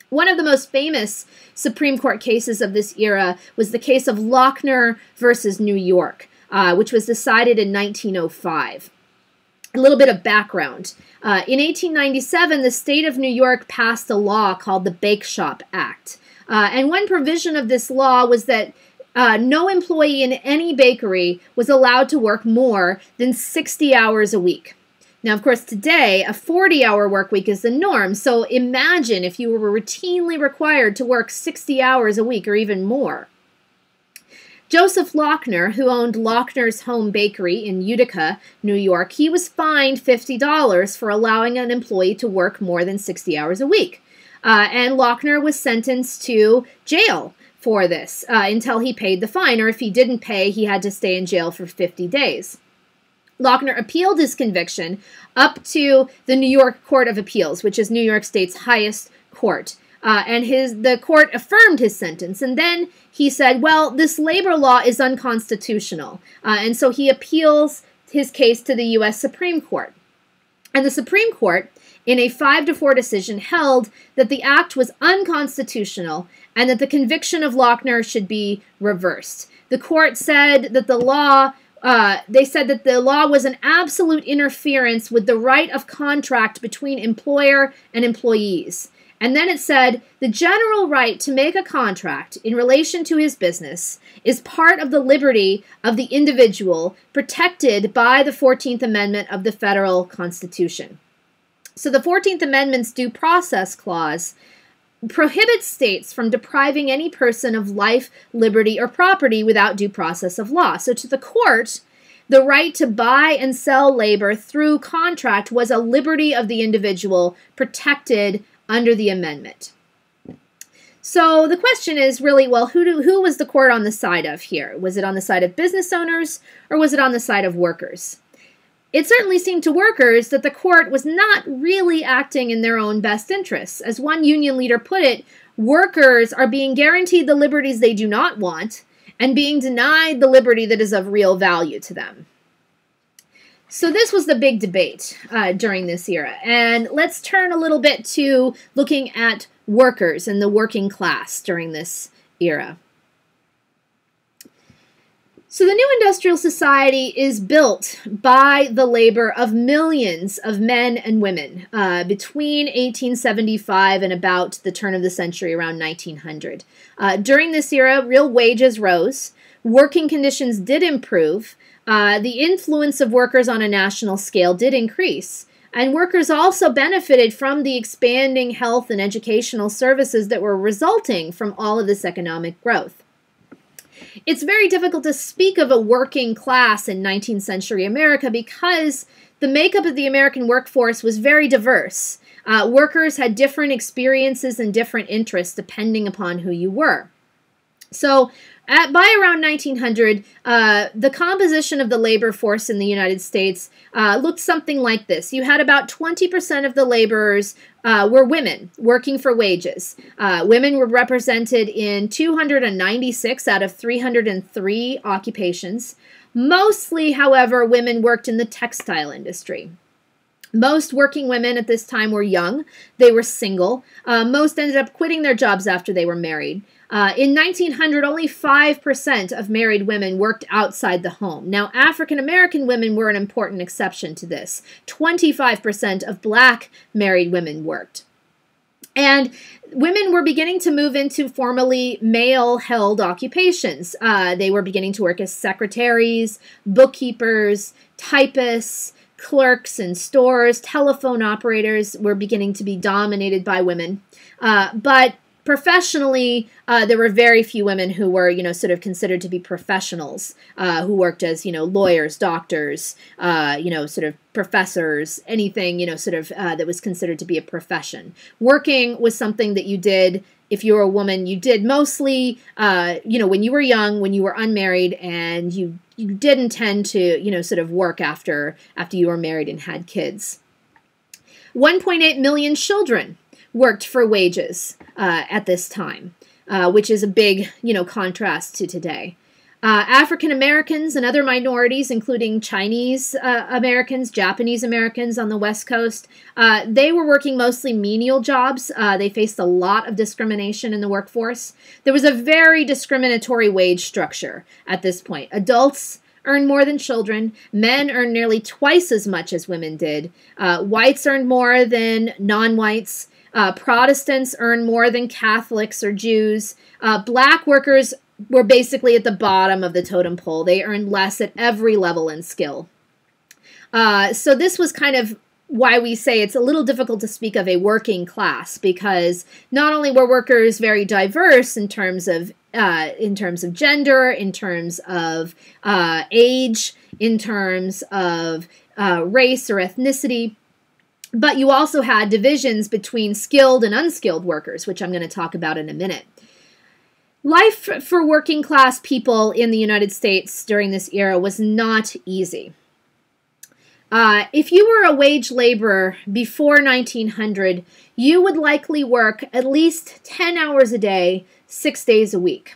One of the most famous Supreme Court cases of this era was the case of Lochner versus New York, which was decided in 1905. A little bit of background. In 1897, the state of New York passed a law called the Bake Shop Act. And one provision of this law was that no employee in any bakery was allowed to work more than 60 hours a week. Now, of course, today, a 40-hour work week is the norm. So imagine if you were routinely required to work 60 hours a week or even more. Joseph Lochner, who owned Lochner's Home Bakery in Utica, New York, he was fined $50 for allowing an employee to work more than 60 hours a week. And Lochner was sentenced to jail for this until he paid the fine, or if he didn't pay, he had to stay in jail for 50 days. Lochner appealed his conviction up to the New York Court of Appeals, which is New York State's highest court. And the court affirmed his sentence. And then he said, well, this labor law is unconstitutional. And so he appeals his case to the U.S. Supreme Court. And the Supreme Court, in a 5-4 decision, held that the act was unconstitutional and that the conviction of Lochner should be reversed. The court said that the law was an absolute interference with the right of contract between employer and employees. And then it said, the general right to make a contract in relation to his business is part of the liberty of the individual protected by the 14th Amendment of the Federal Constitution. So the 14th Amendment's Due Process Clause prohibits states from depriving any person of life, liberty, or property without due process of law. So to the court, the right to buy and sell labor through contract was a liberty of the individual protected under the amendment. So the question is really, well, who was the court on the side of here? Was it on the side of business owners or was it on the side of workers? It certainly seemed to workers that the court was not really acting in their own best interests. As one union leader put it, workers are being guaranteed the liberties they do not want and being denied the liberty that is of real value to them. So this was the big debate during this era. And let's turn a little bit to looking at workers and the working class during this era. So the new industrial society is built by the labor of millions of men and women between 1875 and about the turn of the century, around 1900. During this era, real wages rose, working conditions did improve, the influence of workers on a national scale did increase, and workers also benefited from the expanding health and educational services that were resulting from all of this economic growth. It's very difficult to speak of a working class in 19th century America because the makeup of the American workforce was very diverse. Workers had different experiences and different interests depending upon who you were. So by around 1900, the composition of the labor force in the United States looked something like this. You had about 20% of the laborers were women working for wages. Women were represented in 296 out of 303 occupations. Mostly, however, women worked in the textile industry. Most working women at this time were young. They were single. Most ended up quitting their jobs after they were married. In 1900, only 5% of married women worked outside the home. Now, African-American women were an important exception to this. 25% of black married women worked. And women were beginning to move into formerly male-held occupations. They were beginning to work as secretaries, bookkeepers, typists, clerks in stores, telephone operators were beginning to be dominated by women. But professionally, there were very few women who were, sort of considered to be professionals, who worked as, lawyers, doctors, sort of professors, anything, that was considered to be a profession. Working was something that you did. If you were a woman, you did mostly, when you were young, when you were unmarried, and you didn't tend to, sort of work after you were married and had kids. 1.8 million children worked for wages at this time, which is a big, contrast to today. African Americans and other minorities, including Chinese Americans, Japanese Americans on the West Coast, they were working mostly menial jobs. They faced a lot of discrimination in the workforce. There was a very discriminatory wage structure at this point. Adults earned more than children. Men earned nearly twice as much as women did. Whites earned more than non-whites. Protestants earned more than Catholics or Jews. Black workers were basically at the bottom of the totem pole. They earned less at every level and skill. So this was kind of why we say it's a little difficult to speak of a working class, because not only were workers very diverse in terms of gender, in terms of age, in terms of race or ethnicity, but you also had divisions between skilled and unskilled workers, which I'm going to talk about in a minute. Life for working class people in the United States during this era was not easy. If you were a wage laborer before 1900, you would likely work at least 10 hours a day, 6 days a week.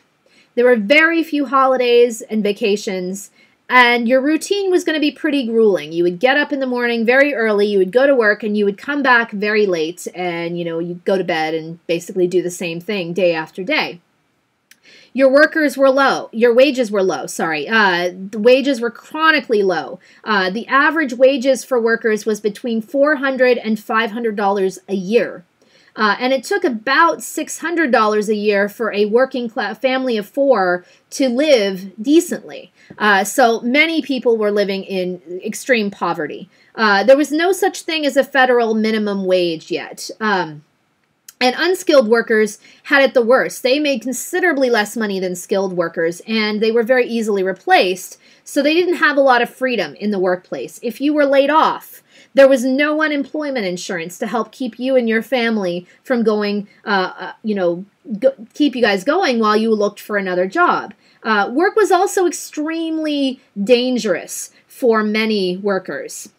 There were very few holidays and vacations, and your routine was going to be pretty grueling. You would get up in the morning very early, you would go to work, and you would come back very late, and you'd go to bed and basically do the same thing day after day. Your wages were low, the wages were chronically low. The average wages for workers was between $400 and $500 a year. And it took about $600 a year for a working class family of four to live decently. So many people were living in extreme poverty. There was no such thing as a federal minimum wage yet. And unskilled workers had it the worst. They made considerably less money than skilled workers, and they were very easily replaced, so they didn't have a lot of freedom in the workplace. If you were laid off, there was no unemployment insurance to help keep you and your family from going, keep you guys going while you looked for another job. Work was also extremely dangerous for many workers.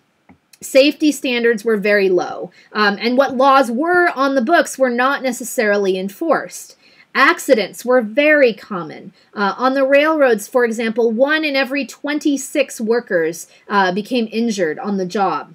Safety standards were very low, and what laws were on the books were not necessarily enforced. Accidents were very common. On the railroads, for example, 1 in every 26 workers became injured on the job.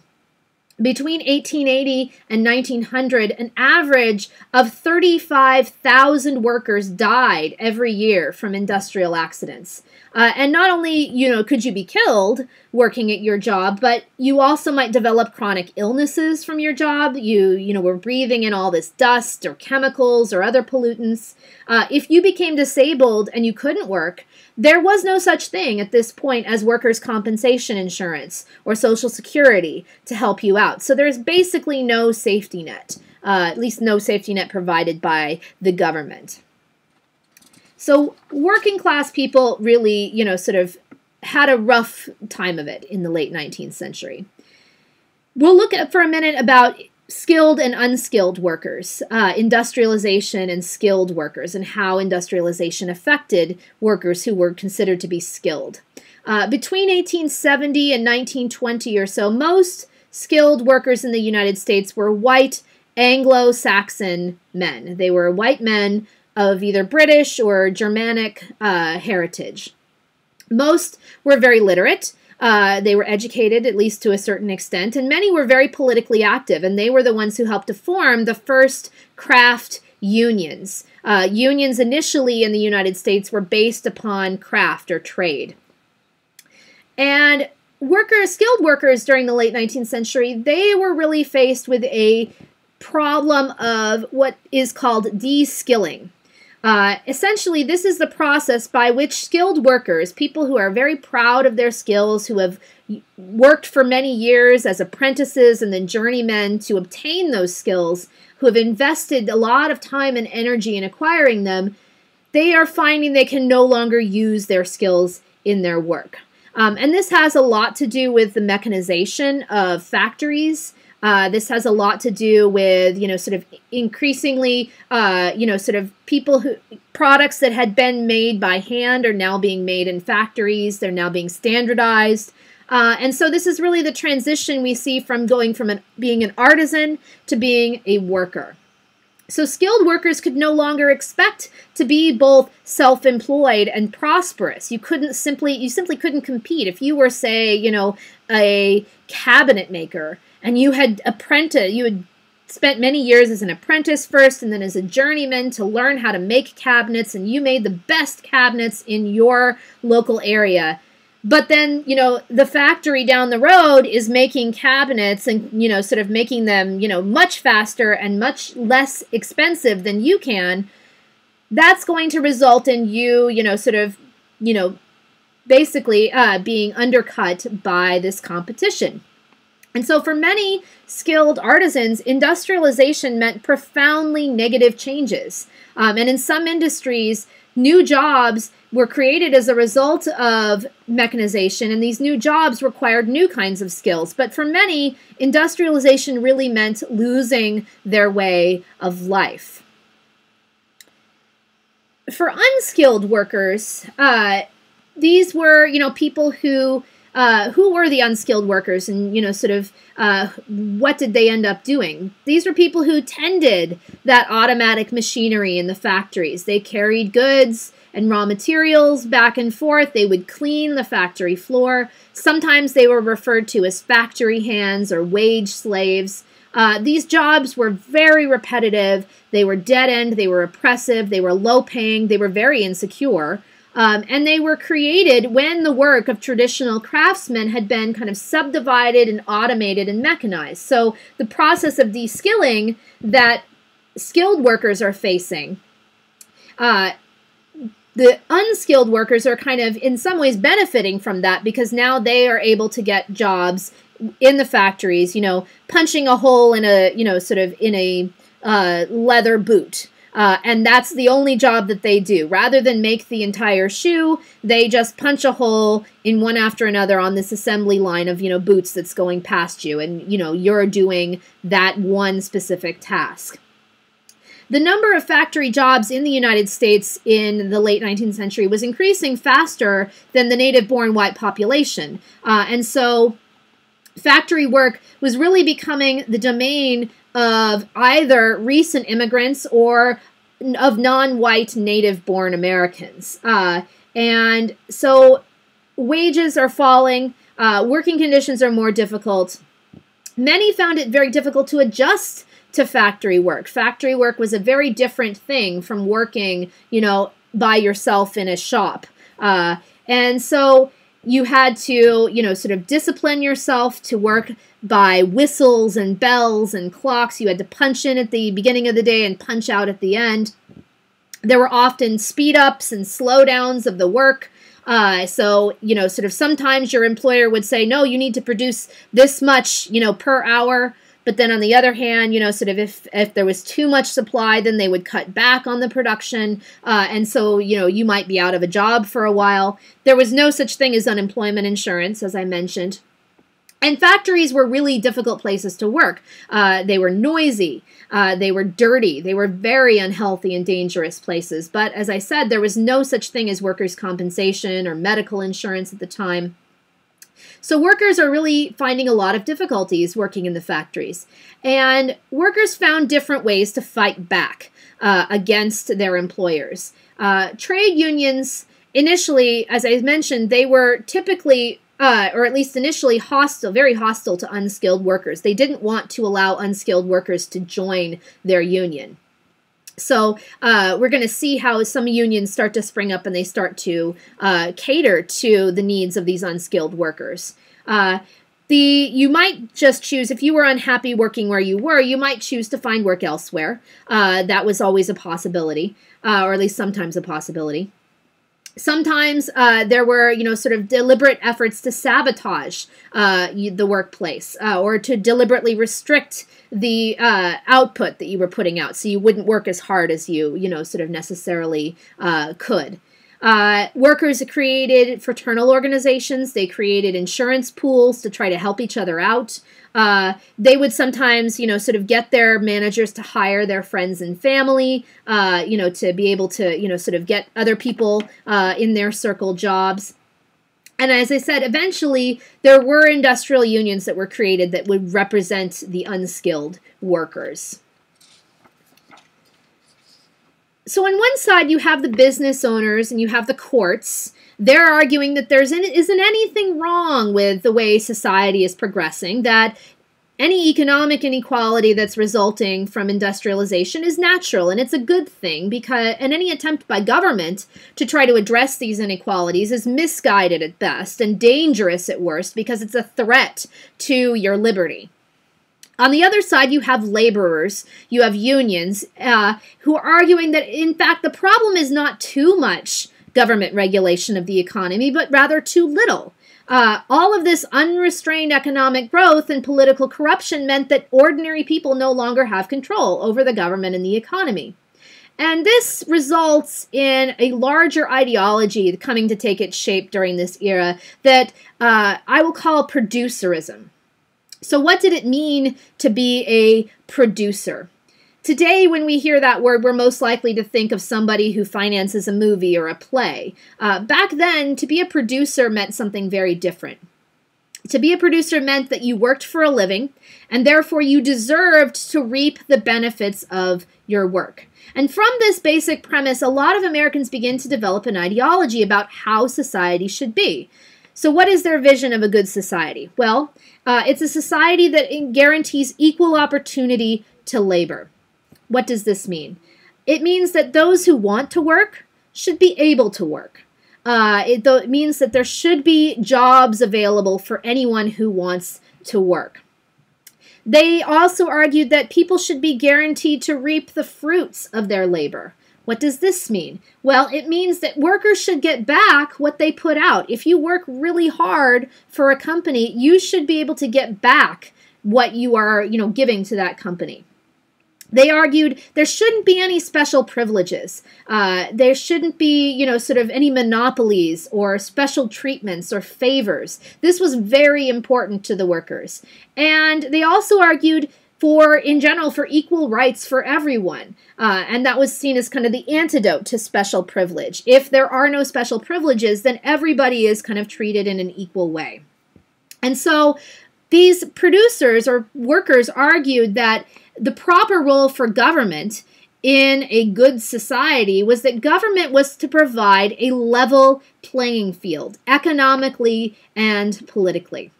Between 1880 and 1900, an average of 35,000 workers died every year from industrial accidents. And not only, could you be killed working at your job, but you also might develop chronic illnesses from your job. You were breathing in all this dust or chemicals or other pollutants. If you became disabled and you couldn't work, there was no such thing at this point as workers' compensation insurance or Social Security to help you out. So there's basically no safety net, at least no safety net provided by the government. So working class people really, sort of had a rough time of it in the late 19th century. We'll look at for a minute about skilled and unskilled workers, industrialization and skilled workers, and how industrialization affected workers who were considered to be skilled. Between 1870 and 1920 or so, most skilled workers in the United States were white Anglo-Saxon men. They were white men of either British or Germanic heritage. Most were very literate. They were educated, at least to a certain extent, and many were very politically active, and they were the ones who helped to form the first craft unions. Unions initially in the United States were based upon craft or trade. And skilled workers during the late 19th century, they were really faced with a problem of what is called de-skilling. Essentially, this is the process by which skilled workers, people who are very proud of their skills, who have worked for many years as apprentices and then journeymen to obtain those skills, who have invested a lot of time and energy in acquiring them, they are finding they can no longer use their skills in their work. And this has a lot to do with the mechanization of factories. This has a lot to do with, sort of increasingly, sort of products that had been made by hand are now being made in factories. They're now being standardized. And so this is really the transition we see from going from being an artisan to being a worker. So skilled workers could no longer expect to be both self-employed and prosperous. You simply couldn't compete. If you were, say, a cabinet maker, and you had spent many years as an apprentice first and then as a journeyman to learn how to make cabinets, and you made the best cabinets in your local area. But then, the factory down the road is making cabinets and, sort of making them, much faster and much less expensive than you can. That's going to result in you, basically being undercut by this competition. And so for many skilled artisans, industrialization meant profoundly negative changes. And in some industries, new jobs were created as a result of mechanization, and these new jobs required new kinds of skills. But for many, industrialization really meant losing their way of life. For unskilled workers, these were, people who were the unskilled workers, and, what did they end up doing? These were people who tended that automatic machinery in the factories. They carried goods and raw materials back and forth. They would clean the factory floor. Sometimes they were referred to as factory hands or wage slaves. These jobs were very repetitive. They were dead-end. They were oppressive. They were low-paying. They were very insecure. And they were created when the work of traditional craftsmen had been kind of subdivided and automated and mechanized. So the process of de-skilling that skilled workers are facing, the unskilled workers are kind of in some ways benefiting from that, because now they are able to get jobs in the factories, punching a hole in a, in a leather boot. And that's the only job that they do. Rather than make the entire shoe, they just punch a hole in one after another on this assembly line of, boots that's going past you. And, you're doing that one specific task. The number of factory jobs in the United States in the late 19th century was increasing faster than the native-born white population. And so factory work was really becoming the domain of either recent immigrants or of non-white native-born Americans. And so wages are falling, working conditions are more difficult. Many found it very difficult to adjust to factory work. Factory work was a very different thing from working, by yourself in a shop. And so you had to, sort of discipline yourself to work by whistles and bells and clocks. You had to punch in at the beginning of the day and punch out at the end. There were often speed ups and slowdowns of the work. So, sort of sometimes your employer would say, no, you need to produce this much, per hour. But then on the other hand, sort of if there was too much supply, then they would cut back on the production. And so, you might be out of a job for a while. There was no such thing as unemployment insurance, as I mentioned. And factories were really difficult places to work. They were noisy. They were dirty. They were very unhealthy and dangerous places. But as I said, there was no such thing as workers' compensation or medical insurance at the time. So workers are really finding a lot of difficulties working in the factories. And workers found different ways to fight back against their employers. Trade unions, initially, as I mentioned, they were typically, or at least initially, hostile, very hostile to unskilled workers. They didn't want to allow unskilled workers to join their union. So we're going to see how some unions start to spring up and they start to cater to the needs of these unskilled workers. You might just choose, if you were unhappy working where you were, you might choose to find work elsewhere. That was always a possibility, or at least sometimes a possibility. Sometimes there were, sort of deliberate efforts to sabotage the workplace or to deliberately restrict the output that you were putting out, so you wouldn't work as hard as you, sort of necessarily could. Workers created fraternal organizations. They created insurance pools to try to help each other out. They would sometimes, sort of get their managers to hire their friends and family, to be able to, sort of get other people in their circle jobs. And as I said, eventually there were industrial unions that were created that would represent the unskilled workers. So on one side, you have the business owners and you have the courts. They're arguing that there isn't anything wrong with the way society is progressing, that any economic inequality that's resulting from industrialization is natural, and it's a good thing, and any attempt by government to try to address these inequalities is misguided at best and dangerous at worst because it's a threat to your liberty. On the other side, you have laborers, you have unions, who are arguing that, in fact, the problem is not too much government regulation of the economy, but rather too little. All of this unrestrained economic growth and political corruption meant that ordinary people no longer have control over the government and the economy. And this results in a larger ideology coming to take its shape during this era that I will call producerism. So what did it mean to be a producer? Today, when we hear that word, we're most likely to think of somebody who finances a movie or a play. Back then, to be a producer meant something very different. To be a producer meant that you worked for a living, and therefore you deserved to reap the benefits of your work. And from this basic premise, a lot of Americans begin to develop an ideology about how society should be. So what is their vision of a good society? Well, it's a society that guarantees equal opportunity to labor. What does this mean? It means that those who want to work should be able to work. It means that there should be jobs available for anyone who wants to work. They also argued that people should be guaranteed to reap the fruits of their labor. What does this mean? Well, it means that workers should get back what they put out. If you work really hard for a company, you should be able to get back what you are, giving to that company. They argued there shouldn't be any special privileges. There shouldn't be, sort of any monopolies or special treatments or favors. This was very important to the workers. And they also argued in general, for equal rights for everyone. And that was seen as kind of the antidote to special privilege. If there are no special privileges, then everybody is kind of treated in an equal way. And so these producers or workers argued that the proper role for government in a good society was that government was to provide a level playing field, economically and politically.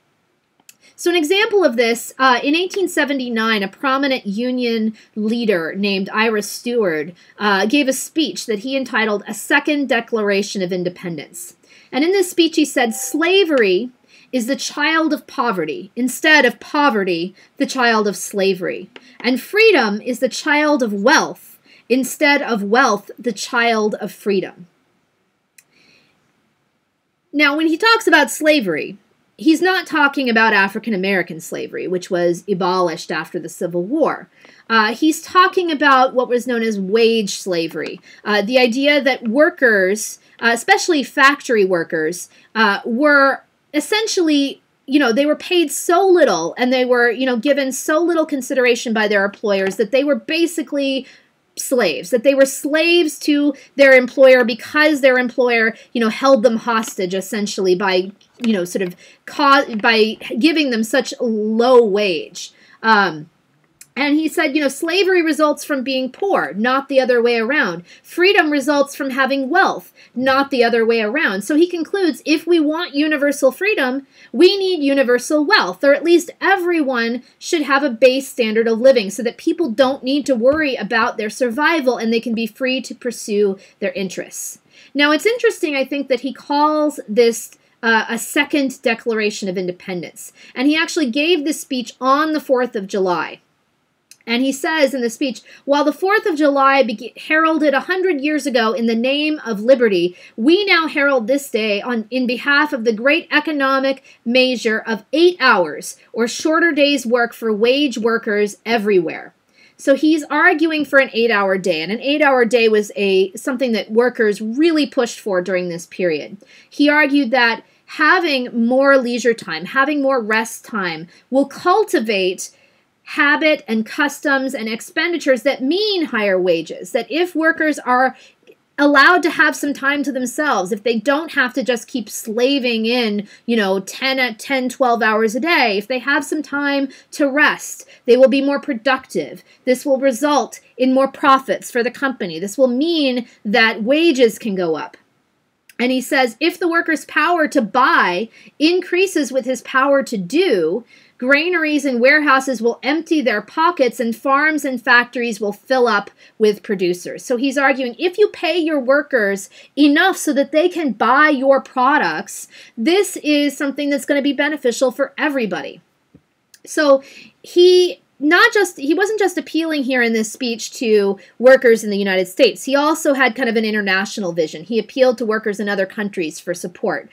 So an example of this, in 1879, a prominent union leader named Ira Stewart gave a speech that he entitled A Second Declaration of Independence. And in this speech he said, slavery is the child of poverty, instead of poverty, the child of slavery. And freedom is the child of wealth, instead of wealth, the child of freedom. Now, when he talks about slavery, he's not talking about African-American slavery, which was abolished after the Civil War. He's talking about what was known as wage slavery, the idea that workers, especially factory workers, were essentially, they were paid so little and they were, given so little consideration by their employers that they were basically slaves, that they were slaves to their employer because their employer, held them hostage essentially by, by giving them such a low wage. And he said, slavery results from being poor, not the other way around. Freedom results from having wealth, not the other way around. So he concludes, if we want universal freedom, we need universal wealth, or at least everyone should have a base standard of living so that people don't need to worry about their survival and they can be free to pursue their interests. Now, it's interesting, I think, that he calls this a second Declaration of Independence. And he actually gave this speech on the 4th of July. And he says in the speech, while the 4th of July heralded 100 years ago in the name of liberty, we now herald this day in behalf of the great economic measure of 8 hours, or shorter days' work for wage workers everywhere. So he's arguing for an 8-hour day, and an 8-hour day was something that workers really pushed for during this period. He argued that having more leisure time, having more rest time, will cultivate habit and customs and expenditures that mean higher wages. That if workers are allowed to have some time to themselves, if they don't have to just keep slaving in, 10, 12 hours a day, if they have some time to rest, they will be more productive. This will result in more profits for the company. This will mean that wages can go up. And he says, if the worker's power to buy increases with his power to do, granaries and warehouses will empty their pockets and farms and factories will fill up with producers. So he's arguing if you pay your workers enough so that they can buy your products, this is something that's going to be beneficial for everybody. So he wasn't just appealing here in this speech to workers in the United States. He also had kind of an international vision. He appealed to workers in other countries for support.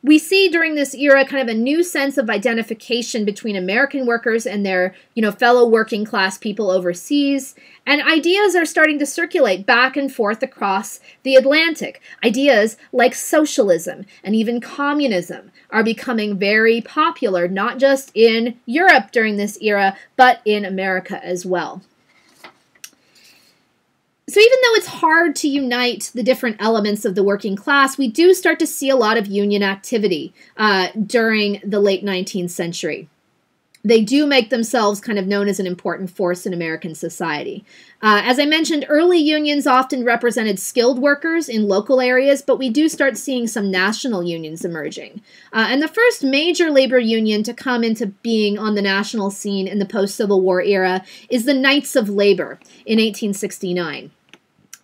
We see during this era kind of a new sense of identification between American workers and their, fellow working class people overseas. And ideas are starting to circulate back and forth across the Atlantic. Ideas like socialism and even communism are becoming very popular, not just in Europe during this era, but in America as well. So even though it's hard to unite the different elements of the working class, we do start to see a lot of union activity during the late 19th century. They do make themselves kind of known as an important force in American society. As I mentioned, early unions often represented skilled workers in local areas, but we do start seeing some national unions emerging. And the first major labor union to come into being on the national scene in the post-Civil War era is the Knights of Labor in 1869.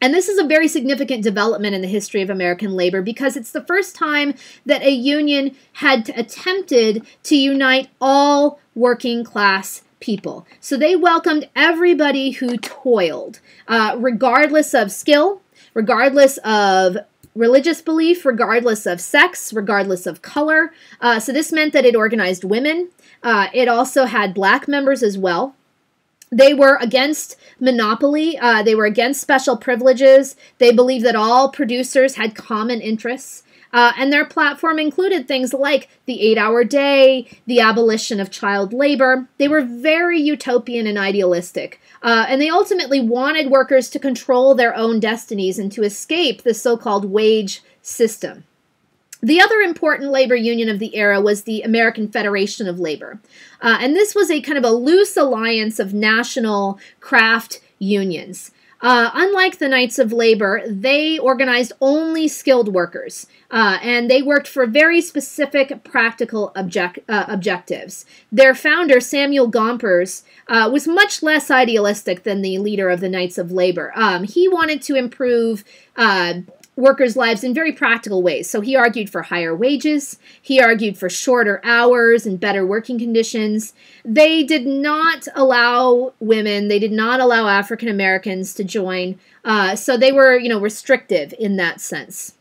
And this is a very significant development in the history of American labor because it's the first time that a union had attempted to unite all working class people. So they welcomed everybody who toiled, regardless of skill, regardless of religious belief, regardless of sex, regardless of color. So this meant that it organized women. It also had black members as well. They were against monopoly. They were against special privileges. They believed that all producers had common interests. And their platform included things like the 8-hour day, the abolition of child labor. They were very utopian and idealistic. And they ultimately wanted workers to control their own destinies and to escape the so-called wage system. The other important labor union of the era was the American Federation of Labor. And this was a kind of a loose alliance of national craft unions. Unlike the Knights of Labor, they organized only skilled workers, and they worked for very specific practical objectives. Their founder, Samuel Gompers, was much less idealistic than the leader of the Knights of Labor. He wanted to improve workers' lives in very practical ways. So he argued for higher wages, he argued for shorter hours and better working conditions. They did not allow women, they did not allow African Americans to join, so they were, restrictive in that sense.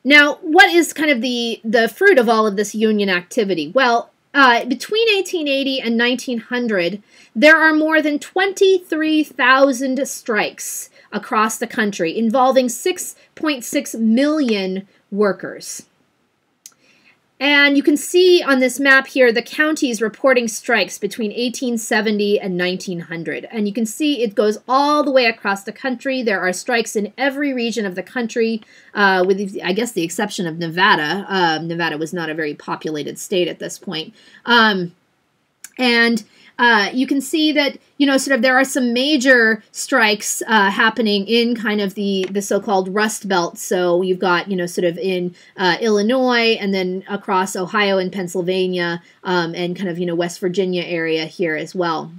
Now, what is kind of the fruit of all of this union activity? Well, between 1880 and 1900, there are more than 23,000 strikes across the country, involving 6.6 million workers. And you can see on this map here the counties reporting strikes between 1870 and 1900. And you can see it goes all the way across the country. There are strikes in every region of the country, with, I guess, the exception of Nevada. Nevada was not a very populated state at this point. You can see that, there are some major strikes happening in kind of the so-called Rust Belt. So you've got, in Illinois and then across Ohio and Pennsylvania and kind of, West Virginia area here as well.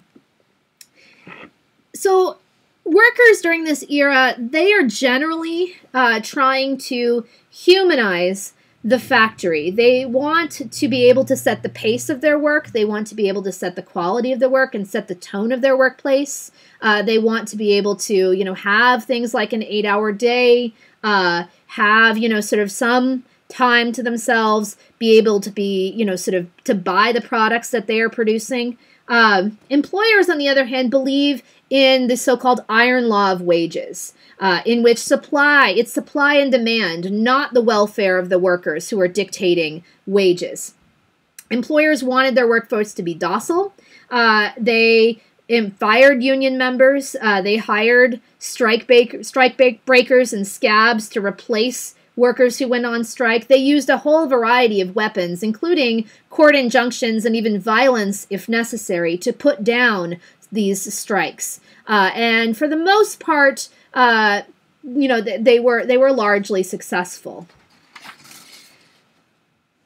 So workers during this era, they are generally trying to humanize the factory. They want to be able to set the pace of their work. They want to be able to set the quality of their work and set the tone of their workplace. They want to be able to, have things like an 8-hour day, have, sort of some time to themselves, be able to be, sort of to buy the products that they are producing. Employers, on the other hand, believe in the so-called iron law of wages, in which it's supply and demand, not the welfare of the workers who are dictating wages. Employers wanted their workforce to be docile. They fired union members. They hired strike breakers and scabs to replace workers who went on strike. They used a whole variety of weapons, including court injunctions and even violence, if necessary, to put down these strikes. And for the most part, they were largely successful.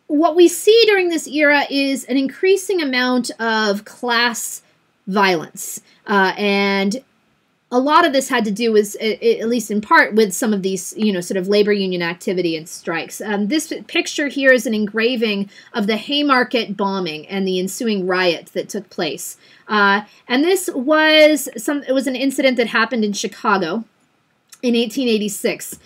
What we see during this era is an increasing amount of class violence, and a lot of this had to do with, at least in part, with some of these, sort of labor union activity and strikes. This picture here is an engraving of the Haymarket bombing and the ensuing riot that took place. And this was it was an incident that happened in Chicago in 1886.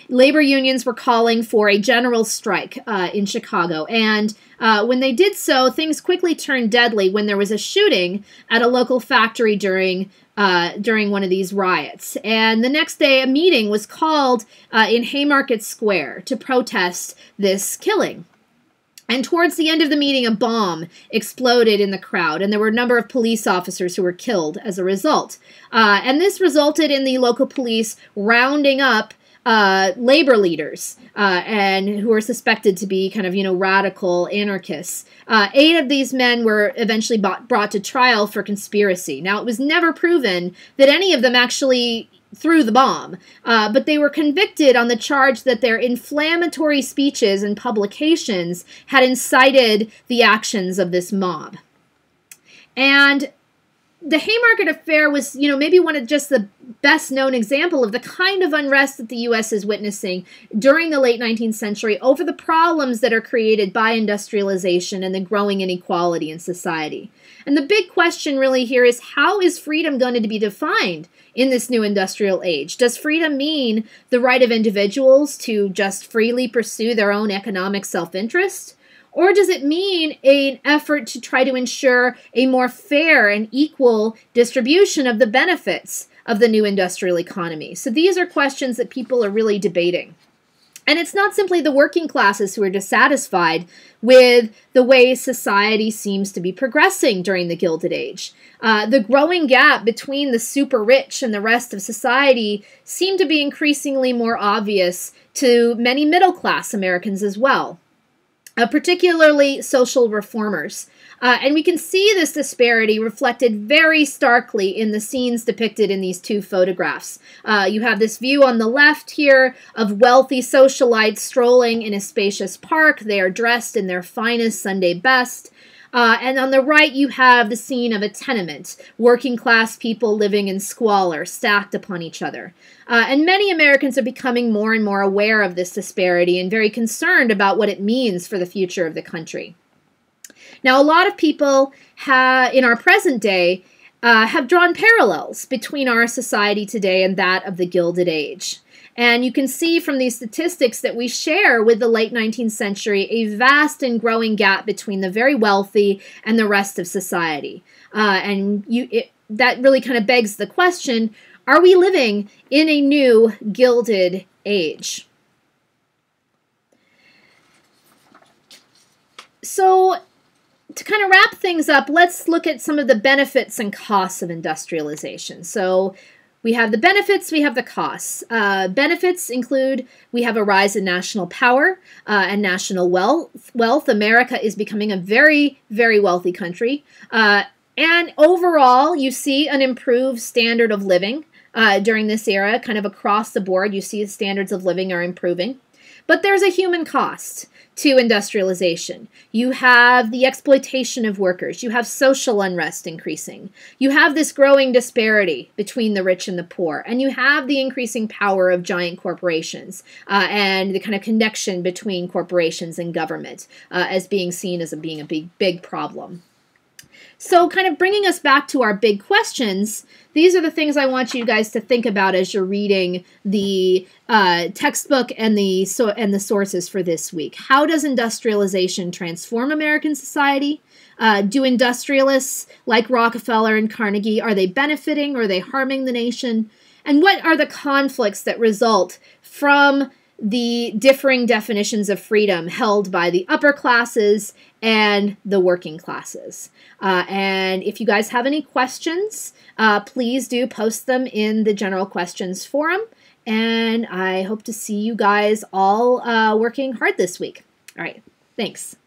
Labor unions were calling for a general strike in Chicago, and when they did so, things quickly turned deadly when there was a shooting at a local factory during one of these riots. And the next day, a meeting was called in Haymarket Square to protest this killing. And towards the end of the meeting, a bomb exploded in the crowd, and there were a number of police officers who were killed as a result. And this resulted in the local police rounding up labor leaders and who were suspected to be kind of, radical anarchists. 8 of these men were eventually brought to trial for conspiracy. Now, it was never proven that any of them actually threw the bomb, but they were convicted on the charge that their inflammatory speeches and publications had incited the actions of this mob. And the Haymarket Affair was, maybe one of just the best-known example of the kind of unrest that the U.S. is witnessing during the late 19th century over the problems that are created by industrialization and the growing inequality in society. And the big question really here is, how is freedom going to be defined in this new industrial age? Does freedom mean the right of individuals to just freely pursue their own economic self-interest? Or does it mean an effort to try to ensure a more fair and equal distribution of the benefits of the new industrial economy? So these are questions that people are really debating. And it's not simply the working classes who are dissatisfied with the way society seems to be progressing during the Gilded Age. The growing gap between the super rich and the rest of society seemed to be increasingly more obvious to many middle-class Americans as well. Particularly social reformers. And we can see this disparity reflected very starkly in the scenes depicted in these 2 photographs. You have this view on the left here of wealthy socialites strolling in a spacious park. They are dressed in their finest Sunday best. And on the right, you have the scene of a tenement, working class people living in squalor, stacked upon each other. And many Americans are becoming more and more aware of this disparity and very concerned about what it means for the future of the country. Now, a lot of people in our present day have drawn parallels between our society today and that of the Gilded Age. And you can see from these statistics that we share with the late 19th century a vast and growing gap between the very wealthy and the rest of society. That really kind of begs the question, are we living in a new Gilded Age? So, to kind of wrap things up, let's look at some of the benefits and costs of industrialization. So, we have the benefits, we have the costs. Benefits include we have a rise in national power and national wealth. America is becoming a very, very wealthy country. And overall, you see an improved standard of living during this era. Kind of across the board, you see the standards of living are improving. But there's a human cost to industrialization. You have the exploitation of workers. You have social unrest increasing. You have this growing disparity between the rich and the poor. And you have the increasing power of giant corporations and the kind of connection between corporations and government as being seen as being a big problem. So kind of bringing us back to our big questions, these are the things I want you guys to think about as you're reading the textbook and the sources for this week. How does industrialization transform American society? Do industrialists like Rockefeller and Carnegie, are they benefiting or are they harming the nation? And what are the conflicts that result from the differing definitions of freedom held by the upper classes and the working classes? And if you guys have any questions, please do post them in the general questions forum. And I hope to see you guys all working hard this week. All right, thanks.